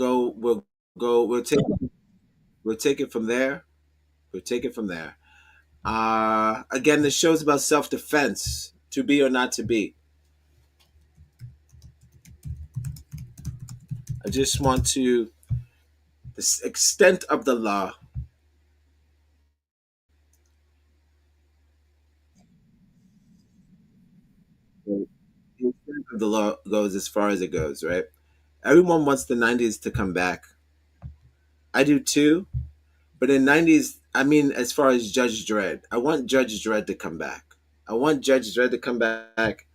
take it from there. We'll take it from there. Again, the show's about self-defense, to be or not to be. I just want to, the extent of the law. The extent of the law goes as far as it goes, right? Everyone wants the 90s to come back. I do too. But in 90s, I mean, as far as Judge Dredd, I want Judge Dredd to come back. I want Judge Dredd to come back,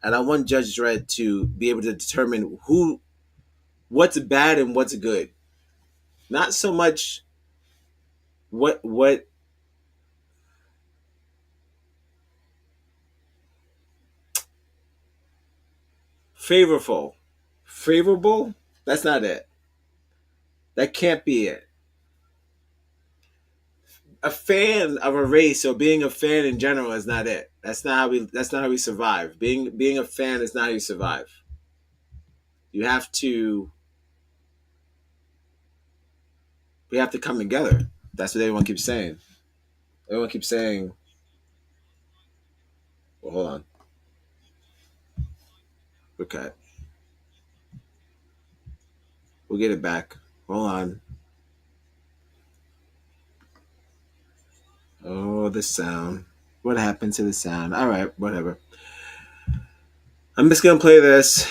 and I want Judge Dredd to be able to determine what's bad and what's good. Not so much what favorable. That's not it. That can't be it. A fan of a race or being a fan in general is not it. That's not how we survive. Being a fan is not how you survive. We have to come together. That's what everyone keeps saying. Everyone keeps saying, well, hold on. Okay. We'll get it back. Hold on. Oh, the sound. What happened to the sound? All right, whatever. I'm just going to play this.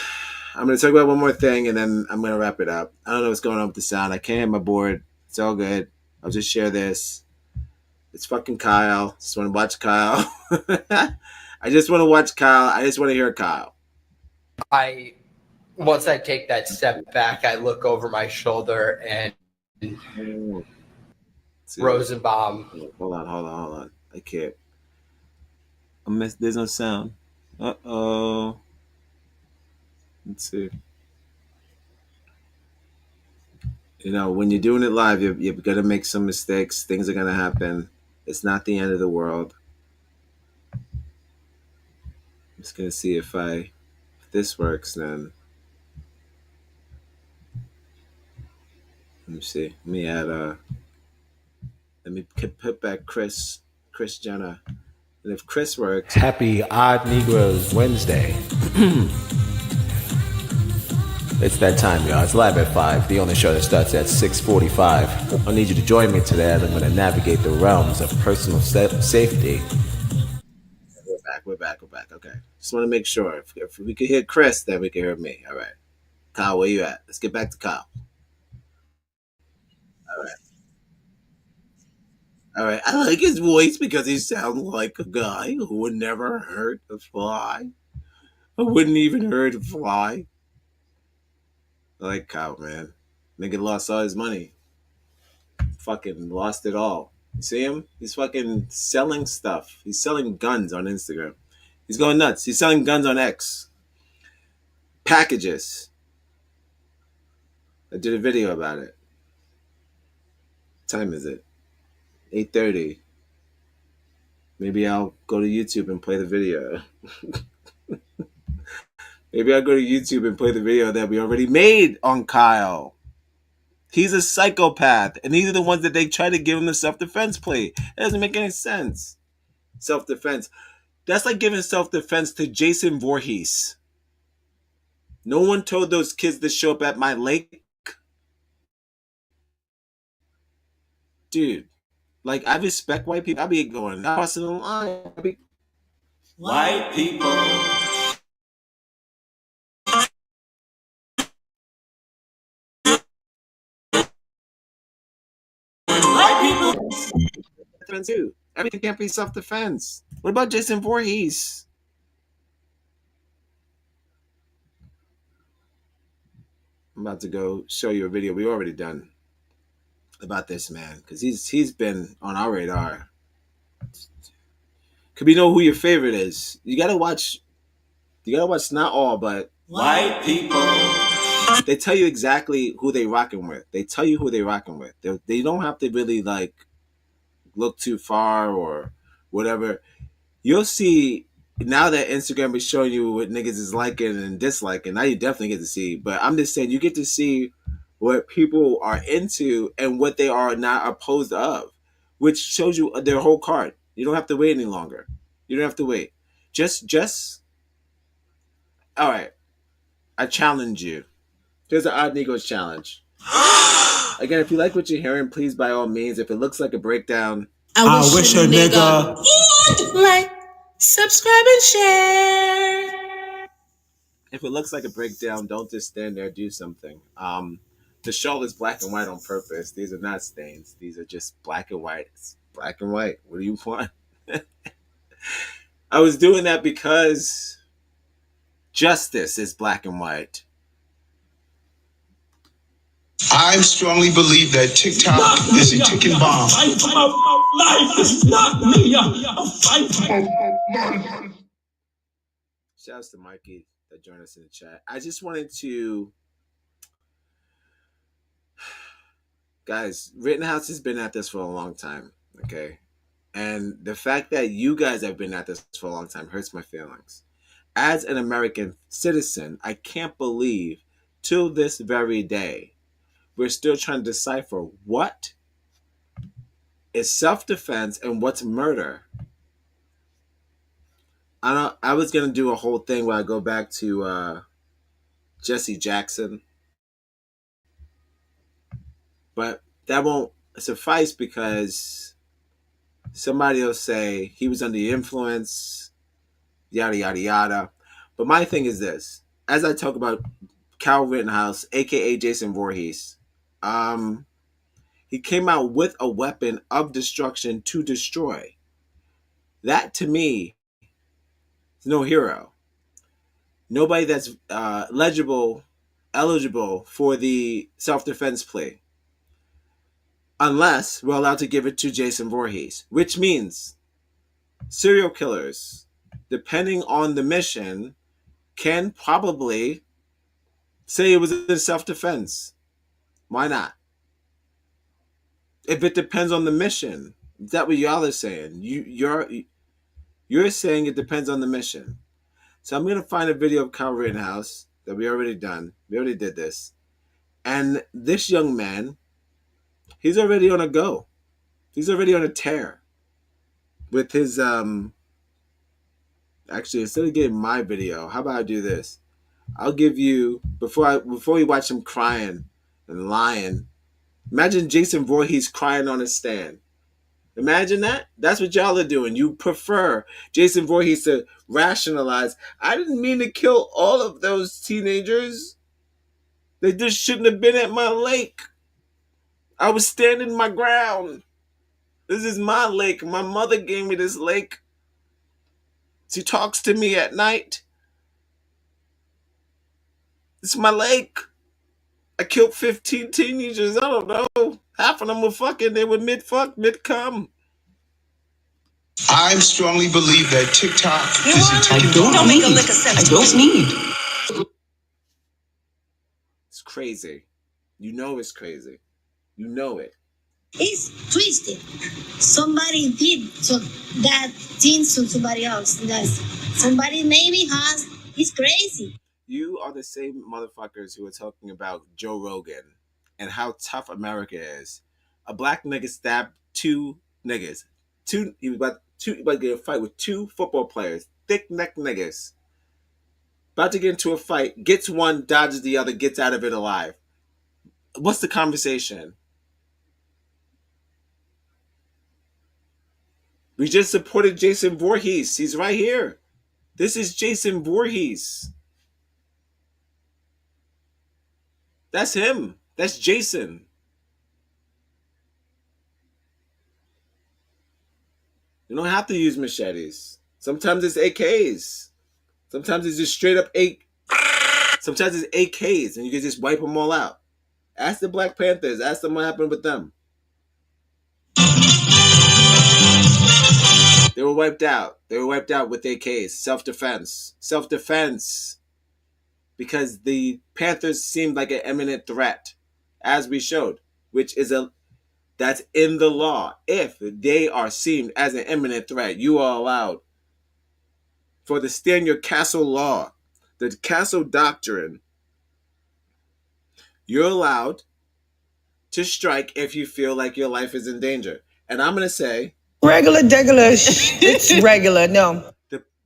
I'm going to talk about one more thing, and then I'm going to wrap it up. I don't know what's going on with the sound. I can't hit my board. It's all good. I'll just share this. It's fucking Kyle. Just want to watch Kyle. I just want to watch Kyle. I just want to hear Kyle. Once I take that step back, I look over my shoulder and Rosenbaum. Hold on. I can't. There's no sound. Uh-oh. Let's see. You know, when you're doing it live, you're going to make some mistakes. Things are going to happen. It's not the end of the world. I'm just going to see if this works then. Let me see. Let me add let me put back Chris Jenner. And if Chris works. Happy Odd Negroes Wednesday. It's that time, y'all. It's live at 5. The only show that starts at 6:45. I need you to join me today as I'm going to navigate the realms of personal safety. We're back. Okay. Just want to make sure. If we could hear Chris, then we can hear me. All right. Kyle, where you at? Let's get back to Kyle. All right. I like his voice because he sounds like a guy who would never hurt a fly. I wouldn't even hurt a fly. I like Kyle, man. Nigga lost all his money. Fucking lost it all. You see him? He's fucking selling stuff. He's selling guns on Instagram. He's going nuts. He's selling guns on X. Packages. I did a video about it. What time is it? 8:30. Maybe I'll go to YouTube and play the video. Maybe I'll go to YouTube and play the video that we already made on Kyle. He's a psychopath, and these are the ones that they try to give him the self-defense play. It doesn't make any sense. Self-defense. That's like giving self-defense to Jason Voorhees. No one told those kids to show up at my lake. Dude, like, I respect white people. I be going, not crossing the line. White people. White people. Too. Everything can't be self-defense. What about Jason Voorhees? I'm about to go show you a video we already done about this man, because he's been on our radar. Could we know who your favorite is? You gotta watch not all, but White people. They tell you exactly who they rocking with. They tell you who they rocking with. They don't have to really like look too far or whatever. You'll see now that Instagram is showing you what niggas is liking and disliking. Now you definitely get to see. But I'm just saying, you get to see what people are into and what they are not opposed of, which shows you their whole card. You don't have to wait any longer. You don't have to wait. Just all right. I challenge you. Here's an Odd Negros challenge. Again, if you like what you're hearing, please, by all means, if it looks like a breakdown, I wish a nigga would like, subscribe, and share. If it looks like a breakdown, don't just stand there. Do something. The shawl is black and white on purpose. These are not stains. These are just black and white. It's black and white. What do you want? I was doing that because justice is black and white. I strongly believe that TikTok is a ticking bomb. Fight for my life. This is not me. Shouts to Mikey that joined us in the chat. I just wanted to, guys, Rittenhouse has been at this for a long time, okay? And the fact that you guys have been at this for a long time hurts my feelings. As an American citizen, I can't believe till this very day we're still trying to decipher what is self-defense and what's murder. I was going to do a whole thing where I go back to Jesse Jackson, but that won't suffice because somebody will say he was under the influence, yada, yada, yada. But my thing is this. As I talk about Kyle Rittenhouse, a.k.a. Jason Voorhees, he came out with a weapon of destruction to destroy. That, to me, is no hero. Nobody that's eligible for the self-defense plea. Unless we're allowed to give it to Jason Voorhees. Which means serial killers, depending on the mission, can probably say it was in self-defense. Why not? If it depends on the mission. Is that what y'all are saying? You're saying it depends on the mission. So I'm going to find a video of Kyle Rittenhouse that we already done. We already did this. And this young man, he's already on a go. He's already on a tear. With his, actually, instead of getting my video, how about I do this? I'll give you, before we watch him crying and lying, imagine Jason Voorhees crying on a stand. Imagine that. That's what y'all are doing. You prefer Jason Voorhees to rationalize, I didn't mean to kill all of those teenagers. They just shouldn't have been at my lake. I was standing my ground. This is my lake. My mother gave me this lake. She talks to me at night. It's my lake. I killed 15 teenagers. I don't know. Half of them were fucking. They were mid-fuck, mid-cum. I strongly believe that TikTok is a ticking bomb. Don't make a lick of sense. I don't need. It's crazy. You know it's crazy. You know it. It's twisted. Somebody did that thing to somebody else. That's somebody maybe has. It's crazy. You are the same motherfuckers who are talking about Joe Rogan and how tough America is. A black nigga stabbed two niggas. He was about to get in a fight with two football players, thick neck niggas. About to get into a fight, gets one, dodges the other, gets out of it alive. What's the conversation? We just supported Jason Voorhees. He's right here. This is Jason Voorhees. That's him. That's Jason. You don't have to use machetes. Sometimes it's AKs. Sometimes it's just straight up Sometimes it's AKs and you can just wipe them all out. Ask the Black Panthers. Ask them what happened with them. They were wiped out. They were wiped out with AKs. Self-defense. Self-defense. Because the Panthers seemed like an imminent threat, as we showed, which is that's in the law. If they are seen as an imminent threat, you are allowed for the Stand Your Castle law, the Castle Doctrine, you're allowed to strike if you feel like your life is in danger. And I'm going to say... Regular. It's regular. No.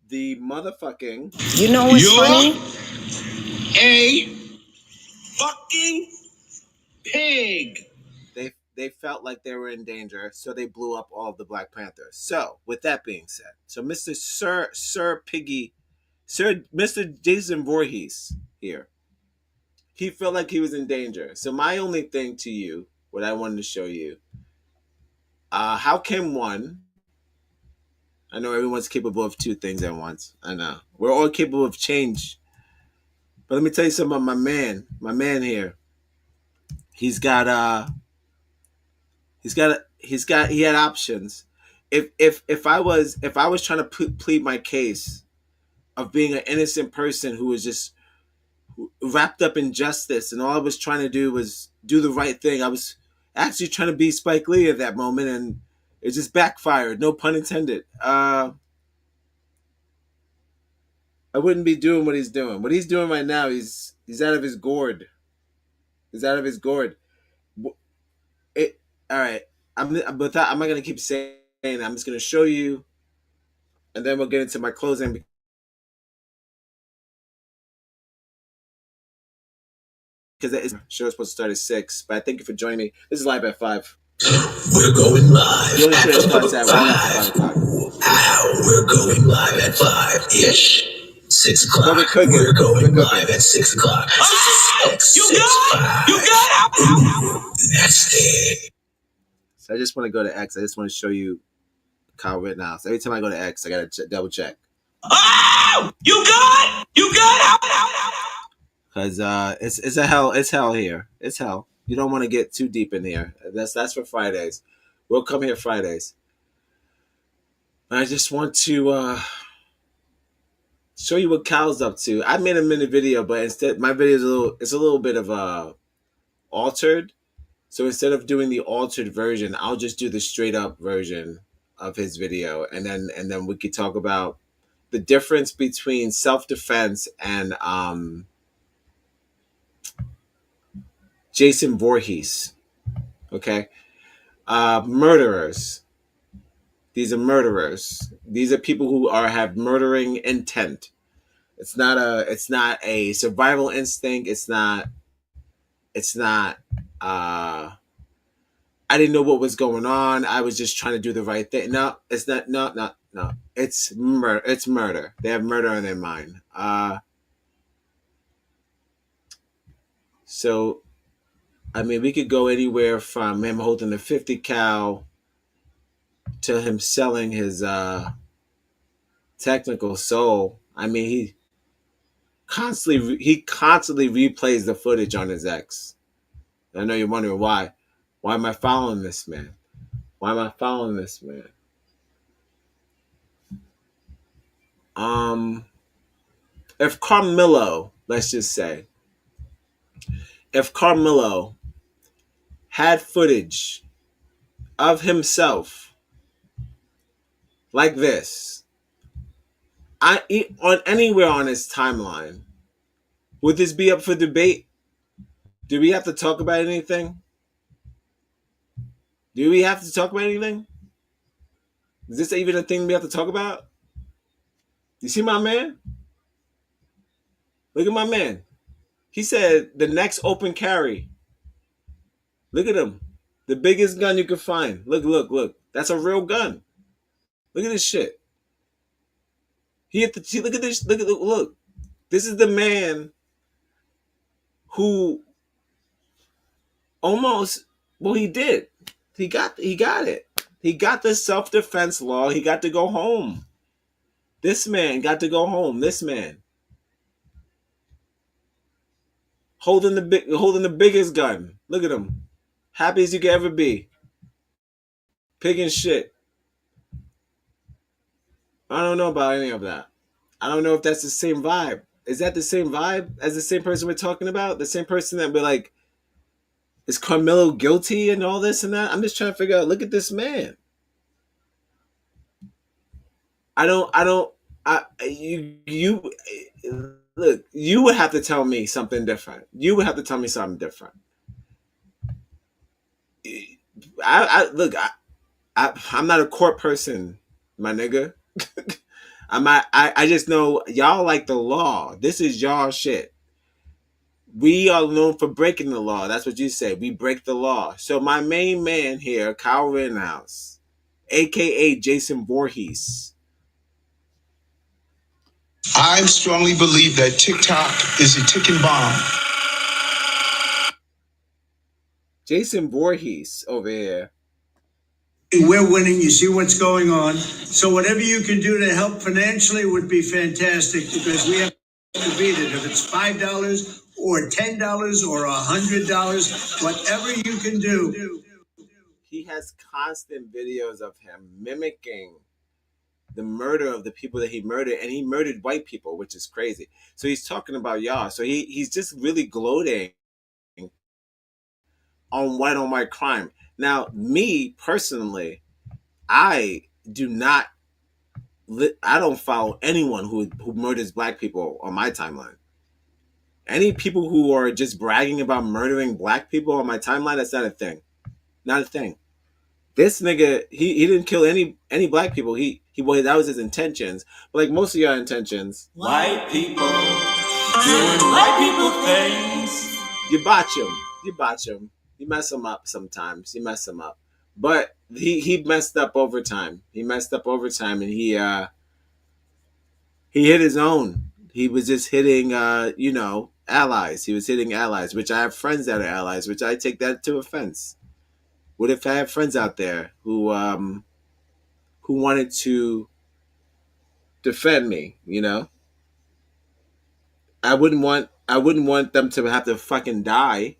The motherfucking... You know what's funny? A fucking pig. They felt like they were in danger, so they blew up all of the Black Panthers. So, with that being said, so Mr. Mr. Jason Voorhees here, he felt like he was in danger. So my only thing to you, what I wanted to show you, how can one, I know everyone's capable of two things at once. I know. We're all capable of change. But let me tell you something about my man here. He had options. If I was trying to plead my case of being an innocent person who was just wrapped up in justice and all I was trying to do was do the right thing, I was actually trying to be Spike Lee at that moment and it just backfired, no pun intended. I wouldn't be doing what he's doing. What he's doing right now, he's out of his gourd. He's out of his gourd. All right. I'm not going to keep saying it. I'm just going to show you, and then we'll get into my closing. Because the show is supposed to start at 6, but I thank you for joining me. This is Live at 5. We're going live. The only show that starts at 5 o'clock. We're going live at 5-ish. 6 o'clock. We're going live at 6 o'clock. You got it. That's it. So I just want to go to X. I just want to show you Kyle Rittenhouse. Every time I go to X, I got to double check. Oh, you got it. Because it's hell here. It's hell. You don't want to get too deep in here. That's for Fridays. We'll come here Fridays. I just want to show you what Kyle's up to. I made a minute video, but instead my video is a little bit of altered. So instead of doing the altered version, I'll just do the straight up version of his video, and then we could talk about the difference between self-defense and Jason Voorhees. Okay, murderers. These are murderers. These are people who have murdering intent. It's not a survival instinct. It's not I didn't know what was going on. I was just trying to do the right thing. No, it's not. No. It's murder. It's murder. They have murder on their mind. So, I mean, we could go anywhere from him holding a 50 cal to him selling his technical soul. I mean, he constantly replays the footage on his ex. I know you're wondering why. Why am I following this man? Why am I following this man? If Carmelo, let's just say, if Carmelo had footage of himself like this, anywhere on his timeline, would this be up for debate? Do we have to talk about anything? Do we have to talk about anything? Is this even a thing we have to talk about? You see my man? Look at my man. He said the next open carry. Look at him. The biggest gun you could find. Look. That's a real gun. Look at this shit. He hit the look at this. Look. This is the man who almost, well, he did. He got it. He got the self-defense law. He got to go home. This man got to go home. This man. Holding the biggest gun. Look at him. Happy as you can ever be. Picking shit. I don't know about any of that. I don't know if that's the same vibe. Is that the same vibe as the same person we're talking about? The same person that we're like, is Carmelo guilty and all this and that? I'm just trying to figure out, look at this man. You look, you would have to tell me something different. You would have to tell me something different. I'm not a court person, my nigga. I just know y'all like the law. This is y'all shit. We are known for breaking the law. That's what you say. We break the law. So my main man here, Kyle Rittenhouse, aka Jason Voorhees. I strongly believe that TikTok is a ticking bomb. Jason Voorhees over here. We're winning. You see what's going on. So whatever you can do to help financially would be fantastic, because we have to beat it. If it's $5 or $10 or $100, whatever you can do. He has constant videos of him mimicking the murder of the people that he murdered, and he murdered white people, which is crazy. So he's talking about y'all. So he's just really gloating on white crime. Now, me personally, I don't follow anyone who murders black people on my timeline. Any people who are just bragging about murdering black people on my timeline, that's not a thing. Not a thing. This nigga, he didn't kill any black people. Well, that was his intentions. But like most of your intentions, White people doing white people things. You botch him. You mess him up sometimes. You mess him up. But he messed up over time. And he hit his own. He was just hitting allies. He was hitting allies, which I have friends that are allies, which I take that to offense. What if I have friends out there who wanted to defend me, I wouldn't want them to have to fucking die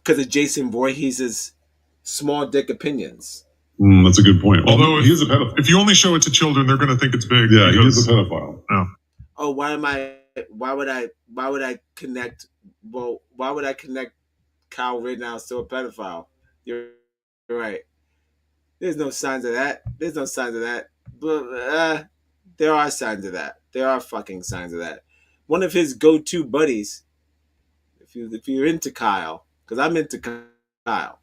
because of Jason Voorhees' small dick opinions. That's a good point. Although he is a pedophile. If you only show it to children, they're going to think it's big. Yeah, he is a pedophile. Yeah. Oh, why would I connect Kyle Rittenhouse to a pedophile? You're right. There's no signs of that. But there are signs of that. There are fucking signs of that. One of his go-to buddies, if you're into Kyle, because I'm into Kyle,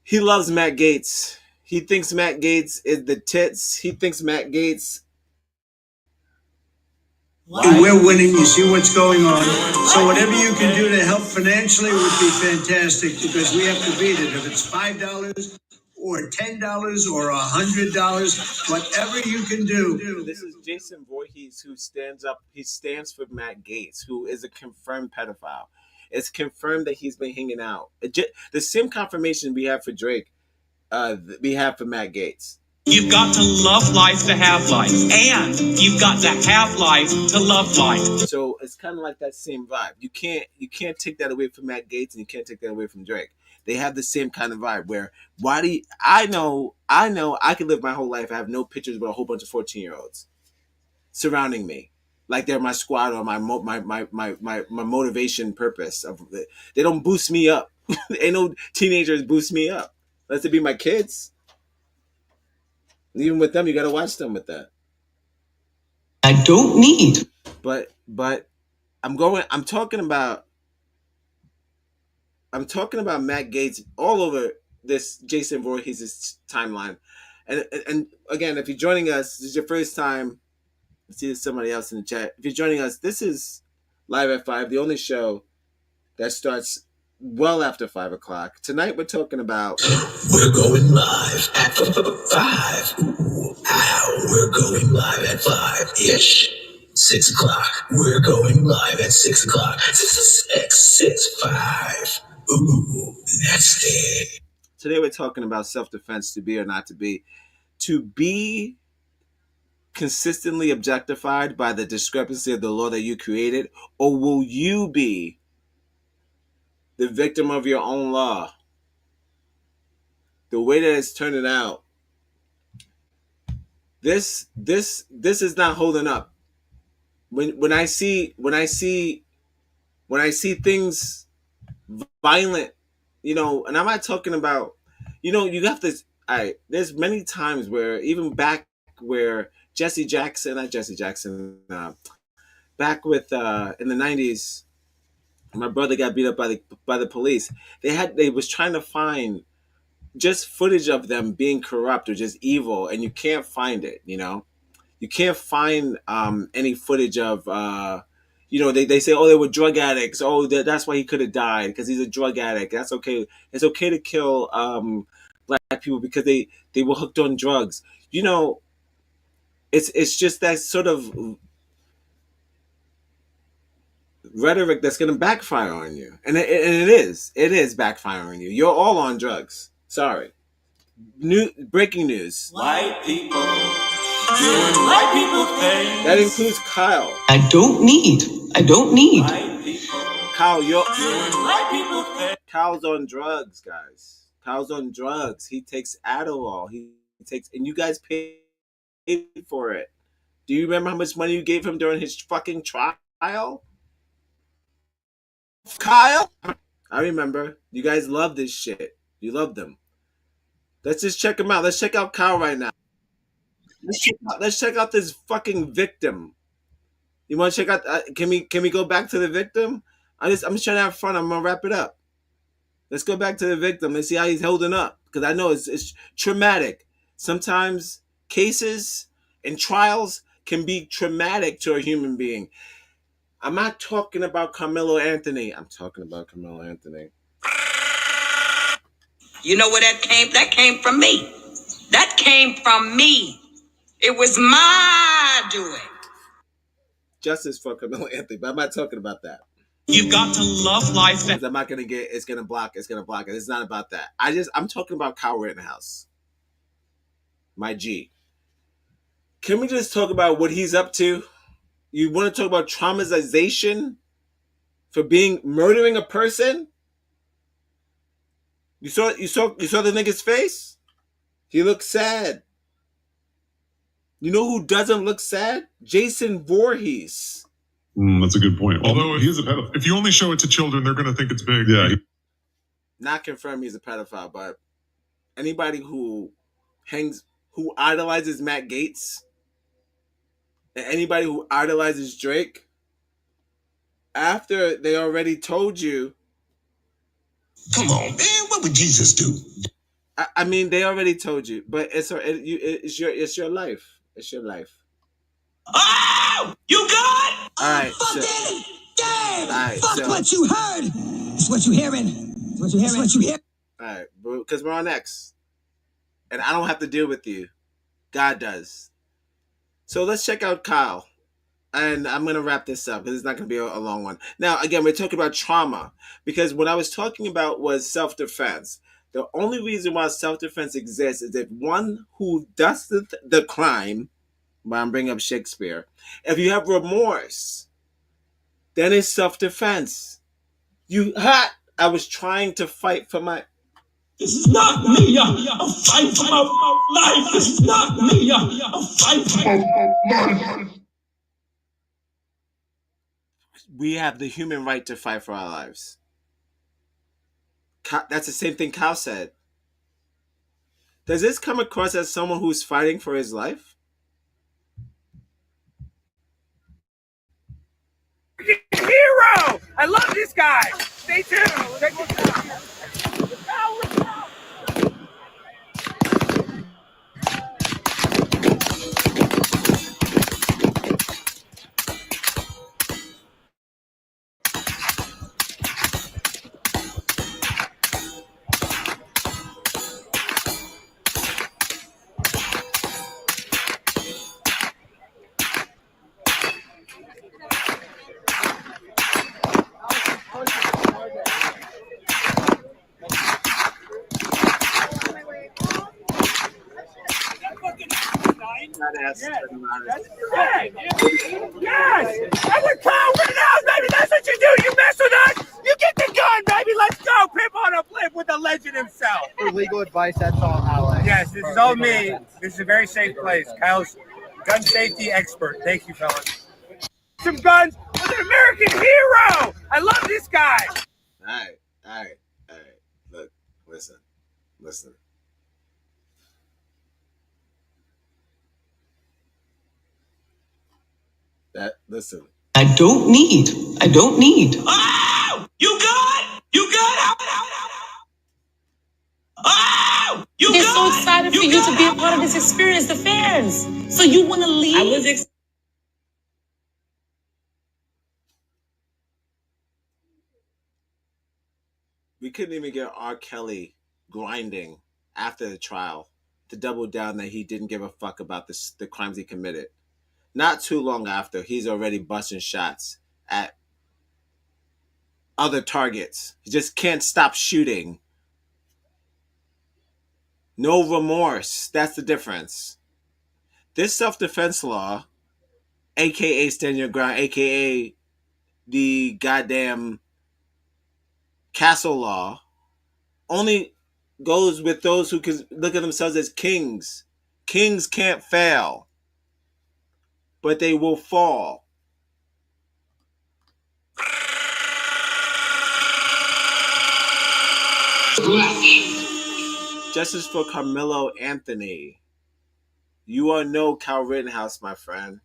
he loves Matt Gaetz. He thinks Matt Gaetz is the tits. He thinks Matt Gaetz. We're winning. You see what's going on. So whatever you can do to help financially would be fantastic, because we have to beat it. If it's $5 or $10 or $100, whatever you can do. This is Jason Voorhees, who stands up. He stands for Matt Gaetz, who is a confirmed pedophile. It's confirmed that he's been hanging out. The same confirmation we have for Drake, we have for Matt Gaetz. You've got to love life to have life, and you've got to have life to love life. So it's kind of like that same vibe. You can't take that away from Matt Gaetz, and you can't take that away from Drake. They have the same kind of vibe where I know I could live my whole life. I have no pictures with a whole bunch of 14-year-olds surrounding me, like they're my squad or my motivation purpose of it. They don't boost me up. Ain't no teenagers boost me up. Unless it be my kids. Even with them, you got to watch them with that. I don't need. But I'm talking about I'm talking about Matt Gaetz all over this Jason Voorhees' timeline. And again, if you're joining us, this is your first time. I see there's somebody else in the chat. If you're joining us, this is Live at 5, the only show that starts well after 5 o'clock. Tonight we're talking about... We're going live at 5. Ooh, ow, we're going live at 5-ish. 6 o'clock. We're going live at 6 o'clock. 6, 5. Ooh, that's it. Today we're talking about self-defense, to be or not to be. To be consistently objectified by the discrepancy of the law that you created, or will you be the victim of your own law? The way that it's turning out, this is not holding up. When I see things violent, and I'm not talking about, you have this. There's many times where even back where back with in the 90s, my brother got beat up by the police. They was trying to find just footage of them being corrupt or just evil, and you can't find it. You can't find any footage of they say, oh, they were drug addicts. Oh, that's why he could have died, because he's a drug addict. That's okay. It's okay to kill black people because they were hooked on drugs. It's just that sort of rhetoric that's going to backfire on you, and it is backfiring on you. You're all on drugs. Sorry. Breaking news. White people doing white people things. That includes Kyle. I don't need. White people Kyle, you're doing white people things. Kyle's on drugs, guys. Kyle's on drugs. He takes Adderall. He takes, and you guys paid for it. Do you remember how much money you gave him during his fucking trial? Kyle? I remember. You guys love this shit. You love them. Let's just check him out. Let's check out Kyle right now. Let's check out this fucking victim. You want to check out? Can we go back to the victim? I'm just trying to have fun. I'm gonna wrap it up. Let's go back to the victim and see how he's holding up, because I know it's traumatic. Sometimes cases and trials can be traumatic to a human being. I'm not talking about Carmelo Anthony. I'm talking about Carmelo Anthony. You know where that came? That came from me. That came from me. It was my doing. Justice for Carmelo Anthony, but I'm not talking about that. You've got to love life. I'm not gonna get. It's gonna block it. It's not about that. I'm talking about Kyle Rittenhouse. My G. Can we just talk about what he's up to? You want to talk about traumatization for murdering a person? You saw the nigga's face? He looks sad. You know who doesn't look sad? Jason Voorhees. That's a good point. Although he is a pedophile. If you only show it to children, they're going to think it's big. Yeah. Not confirmed he's a pedophile, but anybody who idolizes Matt Gaetz, and anybody who idolizes Drake, after they already told you. Come on, man. What would Jesus do? I mean, they already told you, but it's your life. It's your life. Oh, you good? All right. Fuck what you heard. It's what you hearing. It's what you hearing. All right, because we're on X, and I don't have to deal with you. God does. So let's check out Kyle. And I'm going to wrap this up because it's not going to be a long one. Now, again, we're talking about trauma, because what I was talking about was self-defense. The only reason why self-defense exists is if one who does the crime, but I'm bringing up Shakespeare, if you have remorse, then it's self-defense. I was trying to fight for my... This is not me. I'm fighting for my life. This is not me. I'm fighting for my life. We have the human right to fight for our lives. That's the same thing Kyle said. Does this come across as someone who's fighting for his life? Hero! I love this guy. Stay tuned. Yes! And we're Kyle Rittenhouse, baby! That's what you do! You mess with us, you get the gun, baby! Let's go! Pimp on a flip with the legend himself! For legal advice, that's all Alex. Yes, this is all me. This is a very safe place. Kyle's gun safety expert. Thank you, fellas. Some guns with an American hero! I love this guy! All right. Look, listen. Listen. I don't need. Oh! You good? You good? Oh! You They're good? so excited for you to be a part of this experience, the fans. So you want to leave? We couldn't even get R. Kelly grinding after the trial to double down that he didn't give a fuck about the crimes he committed. Not too long after, he's already busting shots at other targets. He just can't stop shooting. No remorse. That's the difference. This self-defense law, aka Stand Your Ground, aka the goddamn castle law, only goes with those who can look at themselves as kings. Kings can't fail, but they will fall. Justice for Carmelo Anthony. You are no Kyle Rittenhouse, my friend.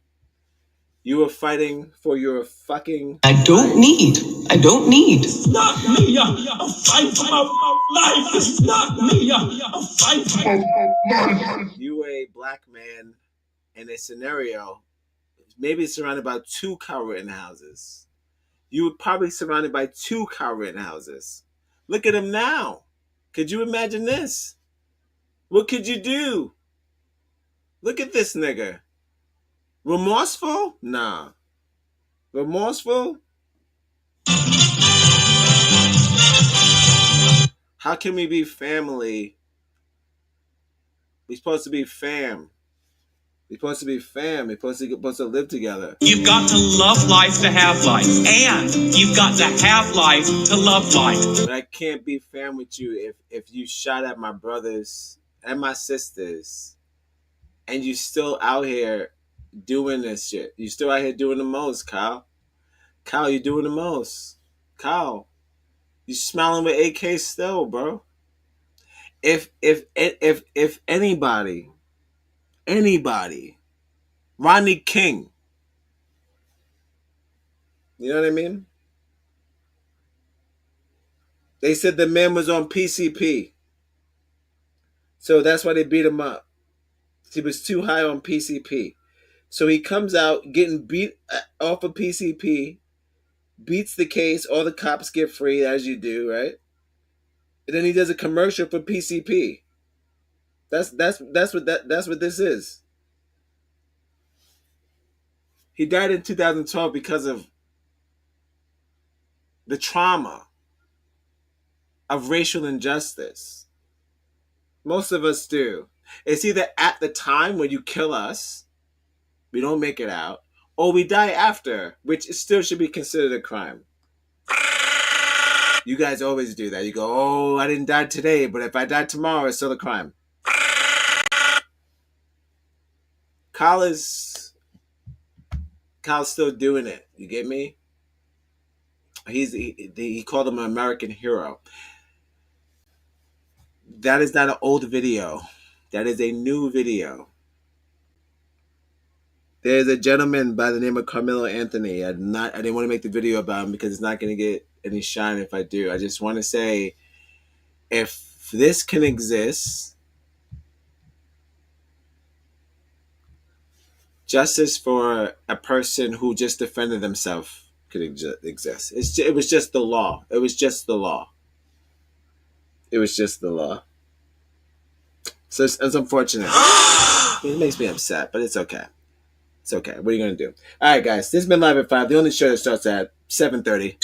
You are fighting for your fucking... I don't need. It's not me. I'm fighting for my life. It's not me. I'm fighting for my life. You are a black man in a scenario, maybe surrounded by 2 Kyle Rittenhouses. You were probably surrounded by 2 Kyle Rittenhouses. Look at him now. Could you imagine this? What could you do? Look at this nigga. Remorseful? Nah. Remorseful? How can we be family? We're supposed to be fam. We're supposed to be fam. We're supposed to live together. You've got to love life to have life. And you've got to have life to love life. But I can't be fam with you if you shot at my brothers and my sisters and you still out here doing this shit. You still out here doing the most, Kyle. Kyle, you're doing the most. Kyle, you smiling with AK still, bro. If anybody, Rodney King, you know what I mean? They said the man was on PCP. So that's why they beat him up. He was too high on PCP. So he comes out getting beat off of PCP, beats the case, all the cops get free, as you do, right? And then he does a commercial for PCP. That's what this is. He died in 2012 because of the trauma of racial injustice. Most of us do. It's either at the time when you kill us, we don't make it out, or we die after, which still should be considered a crime. You guys always do that. You go, oh, I didn't die today, but if I die tomorrow, it's still a crime. Kyle's still doing it. You get me? He called him an American hero. That is not an old video. That is a new video. There's a gentleman by the name of Carmelo Anthony. I didn't want to make the video about him because it's not going to get any shine if I do. I just want to say, if this can exist, justice for a person who just defended themselves could exist. It was just the law. It was just the law. It was just the law. So it's unfortunate. It makes me upset, but it's okay. It's okay. What are you going to do? All right, guys. This has been Live at 5. The only show that starts at 7:30.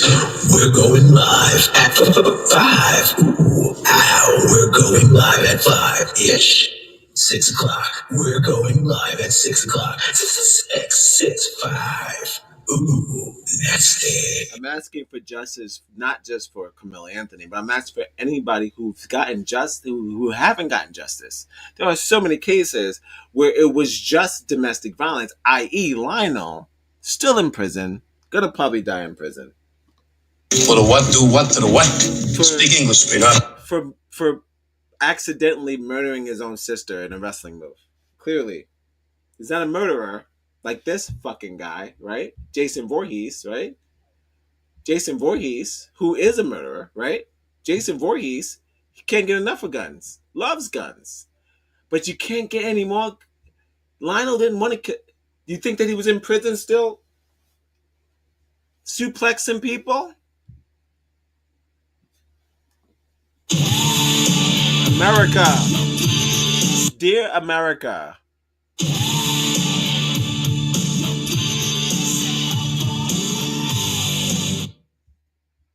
We're going live at 5. Ooh, ow. We're going live at 5-ish. 6 o'clock. We're going live at 6 o'clock. 665. Ooh, that's it. I'm asking for justice, not just for Carmelo Anthony, but I'm asking for anybody who's gotten who haven't gotten justice. There are so many cases where it was just domestic violence, i.e. Lionel, still in prison, gonna probably die in prison. For the what do what to the what? Speak English, sweetheart. For accidentally murdering his own sister in a wrestling move. Clearly, he's not a murderer like this fucking guy, right? Jason Voorhees, right? Jason Voorhees, who is a murderer, right? Jason Voorhees, he can't get enough of guns, loves guns, but you can't get any more. Lionel didn't want to. You think that he was in prison still, suplexing people? America, dear America.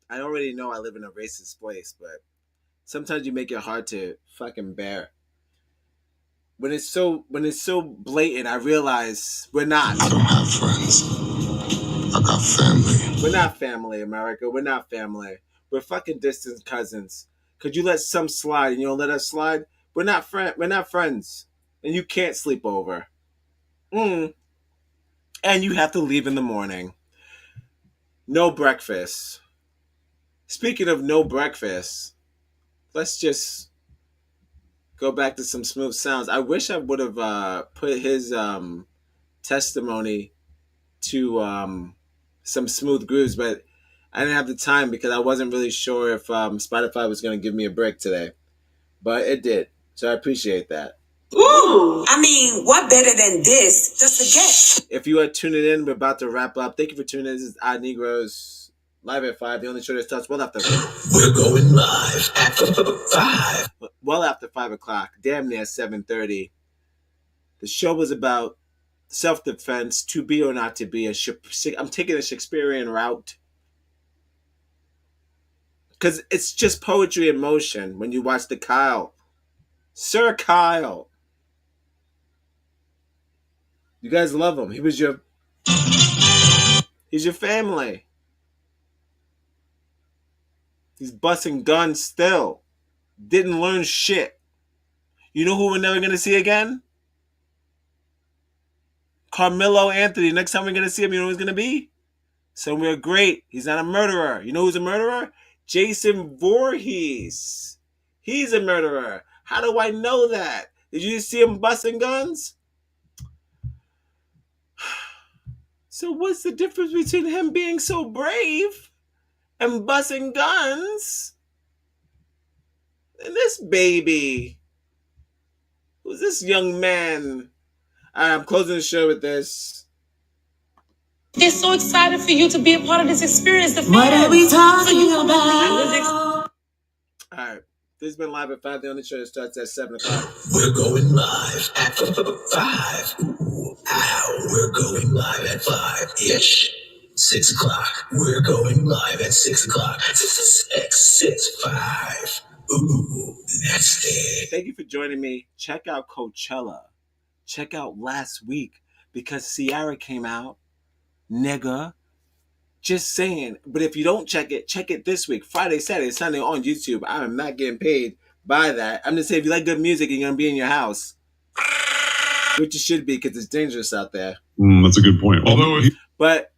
I already know I live in a racist place, but sometimes you make it hard to fucking bear. When it's so blatant, I realize we're not. I don't have friends. I got family. We're not family, America. We're not family. We're fucking distant cousins. Could you let some slide and you don't let us slide? We're not friends. And you can't sleep over. And you have to leave in the morning. No breakfast. Speaking of no breakfast, let's just go back to some smooth sounds. I wish I would have put his testimony to some smooth grooves, but I didn't have the time because I wasn't really sure if Spotify was going to give me a break today. But it did, so I appreciate that. Ooh, I mean, what better than this? Just a guess. If you are tuning in, we're about to wrap up. Thank you for tuning in. This is Odd Negroes. Live at 5, the only show that starts well after 5. We're going live at 5. Well after 5 o'clock, damn near 7:30. The show was about self-defense, to be or not to be. I'm taking a Shakespearean route. Because it's just poetry in motion when you watch the Kyle. Sir Kyle. You guys love him. He's your family. He's busting guns still. Didn't learn shit. You know who we're never going to see again? Carmelo Anthony. Next time we're going to see him, you know who he's going to be? Somewhere great. He's not a murderer. You know who's a murderer? Jason Voorhees. He's a murderer. How do I know that? Did you see him busting guns? So what's the difference between him being so brave and busting guns and this baby? Who's this young man? I'm closing the show with this. They're so excited for you to be a part of this experience. What are we talking about? All right. This has been Live at 5, the only show that starts at 7 o'clock. We're going live at 5. Ooh, ow, we're going live at 5-ish. 6 o'clock. We're going live at 6 o'clock. 665. Ooh, that's it. Thank you for joining me. Check out Coachella. Check out last week because Ciara came out. Nigga. Just saying. But if you don't check it this week. Friday, Saturday, Sunday on YouTube. I am not getting paid by that. I'm just saying if you like good music and you're going to be in your house. Which you should be because it's dangerous out there. That's a good point. But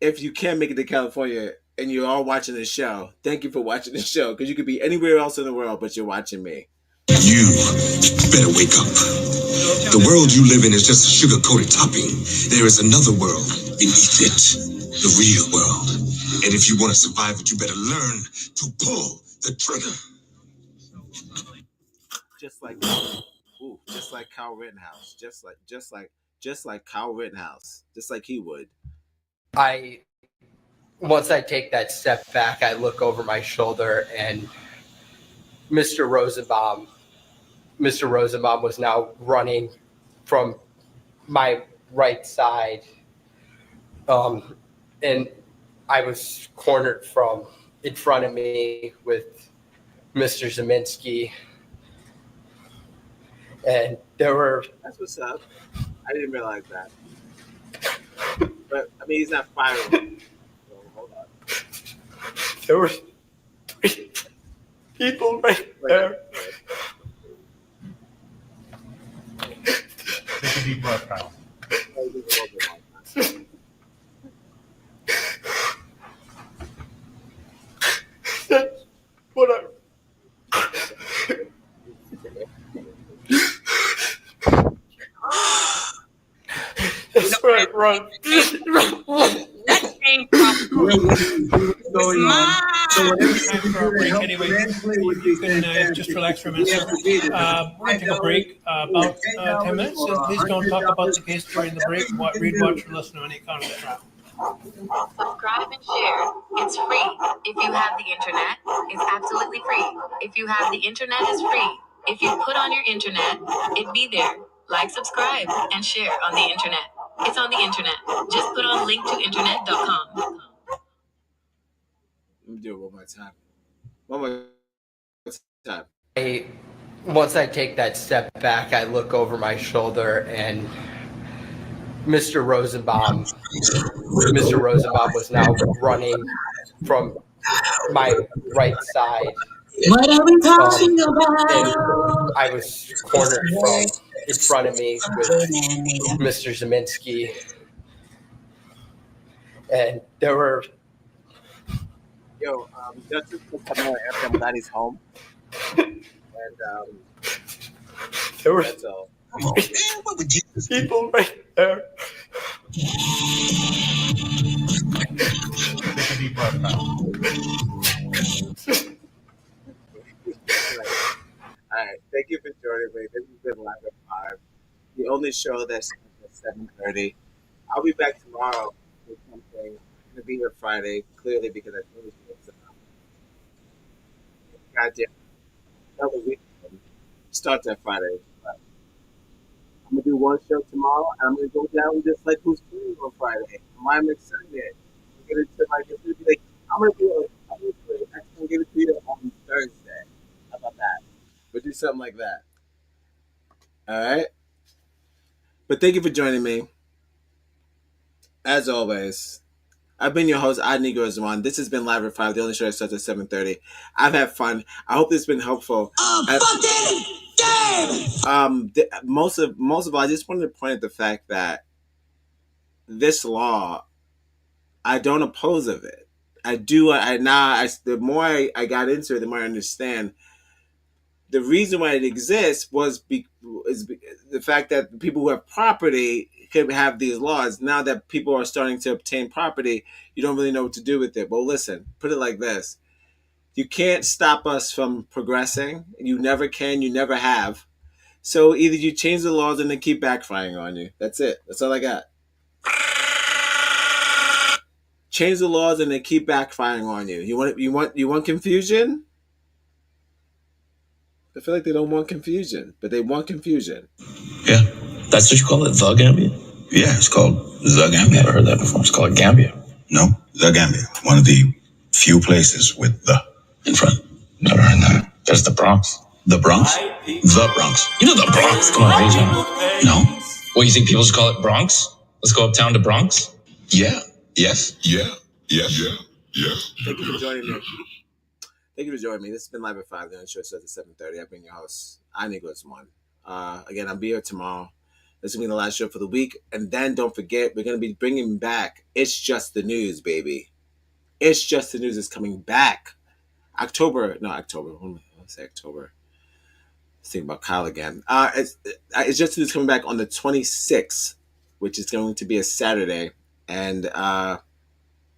if you can make it to California and you're all watching this show, thank you for watching this show because you could be anywhere else in the world but you're watching me. You better wake up. The world you live in is just a sugar-coated topping. There is another world beneath it, the real world. And if you want to survive it, you better learn to pull the trigger. Just like Kyle Rittenhouse. Just like Kyle Rittenhouse. Just like he would. Once I take that step back, I look over my shoulder and Mr. Rosenbaum was now running from my right side. And I was cornered from in front of me with Mr. Zeminski. And there were That's what's up. I didn't realize that. But I mean, he's not firing. So hold on. there were 3 people right there. Take a deep breath, Kyle. That's what I. That's where I run. That came from What's going on? So whatever you Time can for our do to break help anyway. financially would You be can fantastic. just relax for a We minute. have to beat it. We're going to take a break, about 10 minutes, and please don't talk about the case during the break. Read, watch, or listen to any account of the trial. Subscribe and share. It's free. If you have the internet, it's absolutely free. If you have the internet, it's free. If you put on your internet, it'd be there. Like, subscribe, and share on the internet. It's on the internet. Just put on linktointernet.com. Let me do it one more time. One more time. Once I take that step back, I look over my shoulder and Mr. Rosenbaum was now running from my right side. What are we talking And about? I was cornered from in front of me with Mr. Zeminski. And there were Justice was coming out after I'm glad he's home. And there were that's all. people right there. Take a deep breath, Kyle. All right. Thank you for joining me. This has been Live at 5, the only show that's at 7:30. I'll be back tomorrow with something. I'm gonna be here Friday, clearly because I finished it. Goddamn, another weekend starts at Friday. But I'm gonna do one show tomorrow, and I'm gonna go down just like Who's Playing on Friday. I'm excited. I'm gonna do it's gonna be like I'm gonna do I'm gonna give it to you on Thursday. How about that? We'll do something like that. All right. But thank you for joining me. As always, I've been your host, Negro Zwan. This has been Live at 5, the only show that starts at 7:30. I've had fun. I hope this has been helpful. Most of all, I just wanted to point at the fact that this law, I don't oppose of it. I do. The more I got into it, the more I understand. The reason why it exists is the fact that people who have property could have these laws. Now that people are starting to obtain property, you don't really know what to do with it. But listen, put it like this. You can't stop us from progressing. You never can. You never have. So either you change the laws and they keep backfiring on you. That's it. That's all I got. Change the laws and they keep backfiring on you. You want confusion? I feel like they don't want confusion, but they want confusion. Yeah, that's what you call it, the Gambia? Yeah, it's called the Gambia. Never heard that before. It's called Gambia. No, the Gambia. One of the few places with the in front. Never heard that. There's the Bronx. The Bronx? The Bronx. You know the Bronx. Come on, raise on. No. What, you think people just call it Bronx? Let's go uptown to Bronx? Yeah. Yes. Yeah. Yes. Yeah. Yeah. Thank you for joining me. Thank you for joining me. This has been Live at 5, the show starts at 7:30. I've been your host, Negro Zwan. Again, I'll be here tomorrow. This is going to be the last show for the week. And then don't forget, we're going to be bringing back It's Just the News, baby. It's Just the News is coming back. October. Let's say October. Let's think about Kyle again. It's Just the News coming back on the 26th, which is going to be a Saturday. And the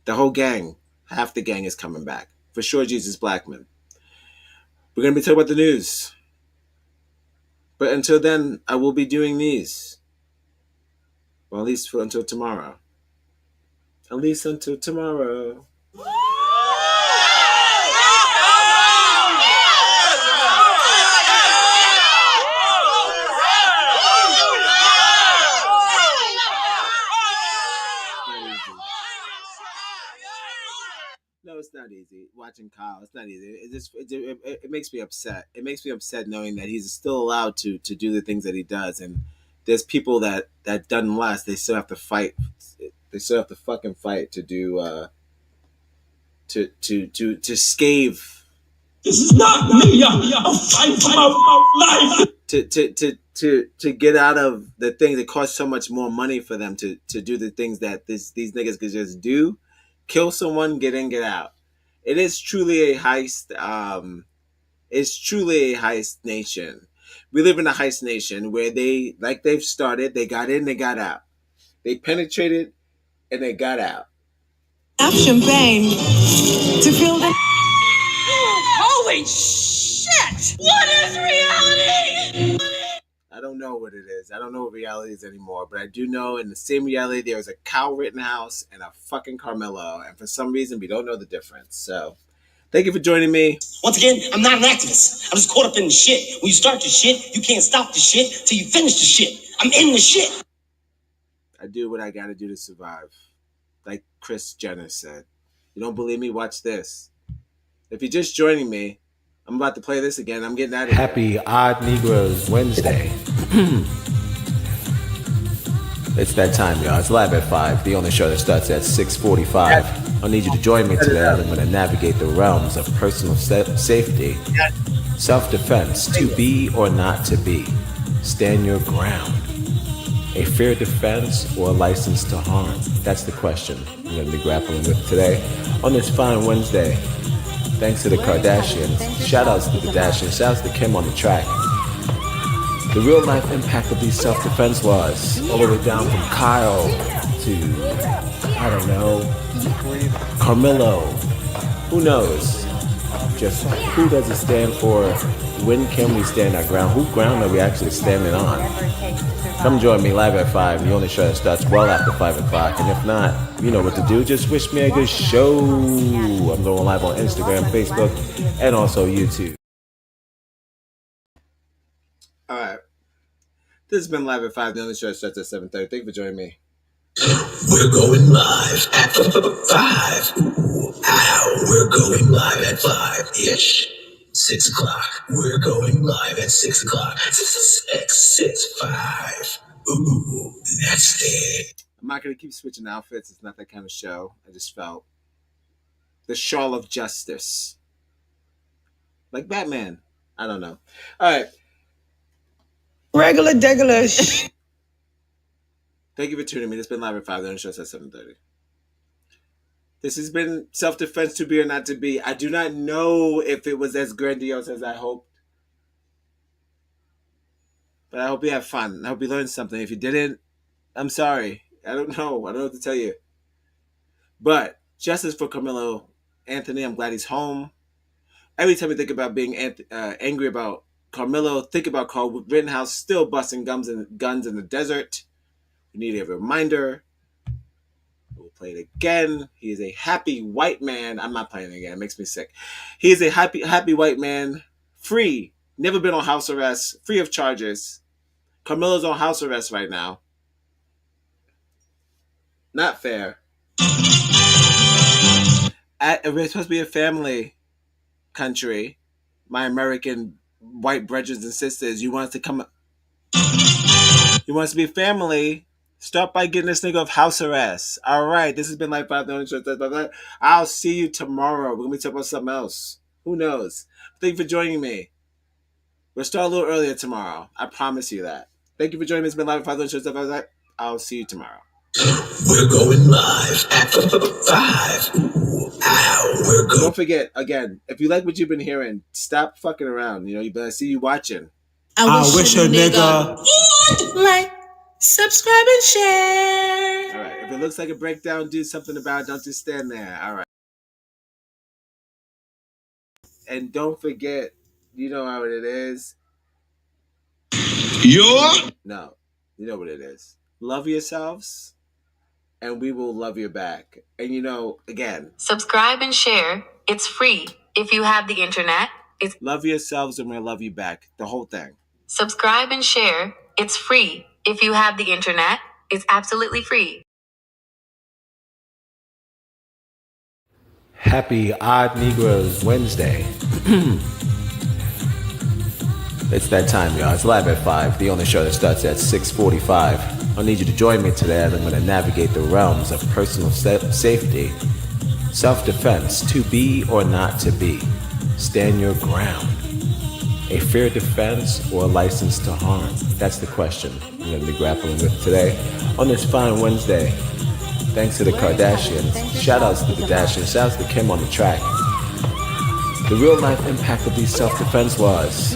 whole gang, half the gang is coming back. For sure, Jesus Blackman. We're going to be talking about the news. But until then, I will be doing these. Well, at least until tomorrow. At least until tomorrow. No, it's not easy watching Kyle. It's not easy. It makes me upset. It makes me upset knowing that he's still allowed to do the things that he does, and there's people that done less. They still have to fight. They still have to fucking fight to do to scave. This is not me. I'm fighting for my life. To get out of the thing that costs so much more money for them to do the things that these niggas could just do. Kill someone, get in, get out. It is truly a heist. It's truly a heist nation. We live in a heist nation where they've started, they got in, they got out. They penetrated and they got out. Enough champagne to fill the. Holy shit! What is reality? I don't know what it is. I don't know what reality is anymore, but I do know in the same reality there was a Kyle Rittenhouse and a fucking Carmelo, and for some reason we don't know the difference. So, thank you for joining me. Once again, I'm not an activist. I'm just caught up in the shit. When you start the shit, you can't stop the shit till you finish the shit. I'm in the shit. I do what I gotta do to survive. Like Kris Jenner said. You don't believe me? Watch this. If you're just joining me, I'm about to play this again. I'm getting out of here. Happy Odd Negroes Wednesday. It's that time, y'all. It's live at 5. The only show that starts at 6:45. I need you to join me today. I'm going to navigate the realms of personal safety, self-defense, to be or not to be. Stand your ground. A fair defense or a license to harm? That's the question I'm going to be grappling with today on this fine Wednesday. Thanks to the Kardashians. Shout outs to the Kardashians. Shout outs to Kim on the track. The real life impact of these self-defense laws, all the way down from Kyle to, I don't know, Carmelo. Who knows? Just who does it stand for? When can we stand our ground? Whose ground are we actually standing on? Come join me live at 5. The only show that starts well after 5 o'clock. And if not, you know what to do. Just wish me a good show. I'm going live on Instagram, Facebook, and also YouTube. All right. This has been live at 5. The only show that starts at 7:30. Thank you for joining me. We're going live at 5. We're going live at 5-ish. 6 o'clock. We're going live at 6 o'clock. 5. Ooh, that's it. I'm not going to keep switching outfits. It's not that kind of show. I just felt the shawl of justice. Like Batman. I don't know. All right. Regular. Thank you for tuning in. It's been live at 5. The only show at 7:30. This has been self-defense, to be or not to be. I do not know if it was as grandiose as I hoped. But I hope you have fun. I hope you learned something. If you didn't, I'm sorry. I don't know. I don't know what to tell you. But justice for Carmelo Anthony. I'm glad he's home. Every time you think about being angry about Carmelo, think about Kyle Rittenhouse still busting guns in the desert. We need a reminder. We'll play it again. He is a happy white man. I'm not playing it again. It makes me sick. He is a happy white man, free, never been on house arrest, free of charges. Carmelo's on house arrest right now. Not fair. We're supposed to be a family country. My American white brothers and sisters, you want us to come. You want us to be family. Start by getting this nigga off house arrest. All right, this has been Life 5. I'll see you tomorrow. We're going to be talking about something else. Who knows? Thank you for joining me. We'll start a little earlier tomorrow. I promise you that. Thank you for joining me. It's been Live 5. I'll see you tomorrow. We're going live at 5. We're going. Don't forget, again, if you like what you've been hearing, stop fucking around. You know, I see you watching. I wish a nigga would like, subscribe, and share. All right. If it looks like a breakdown, do something about it. Don't just stand there. All right. And don't forget, you know how it is. No, you know what it is. Love yourselves, and we will love you back. And you know, again, subscribe and share. It's free. If you have the internet, it's love yourselves and we'll love you back. The whole thing. Subscribe and share. It's free. If you have the internet, it's absolutely free. Happy Odd Negroes Wednesday. It's that time, y'all. It's live at 5, the only show that starts at 6:45. I need you to join me today as I'm going to navigate the realms of personal safety, self-defense, to be or not to be. Stand your ground. A fair defense or a license to harm? That's the question I'm going to be grappling with today on this fine Wednesday. Thanks to the Kardashians. Shout outs to the Kardashians. Shout outs to Kim on the track. The real life impact of these self-defense laws.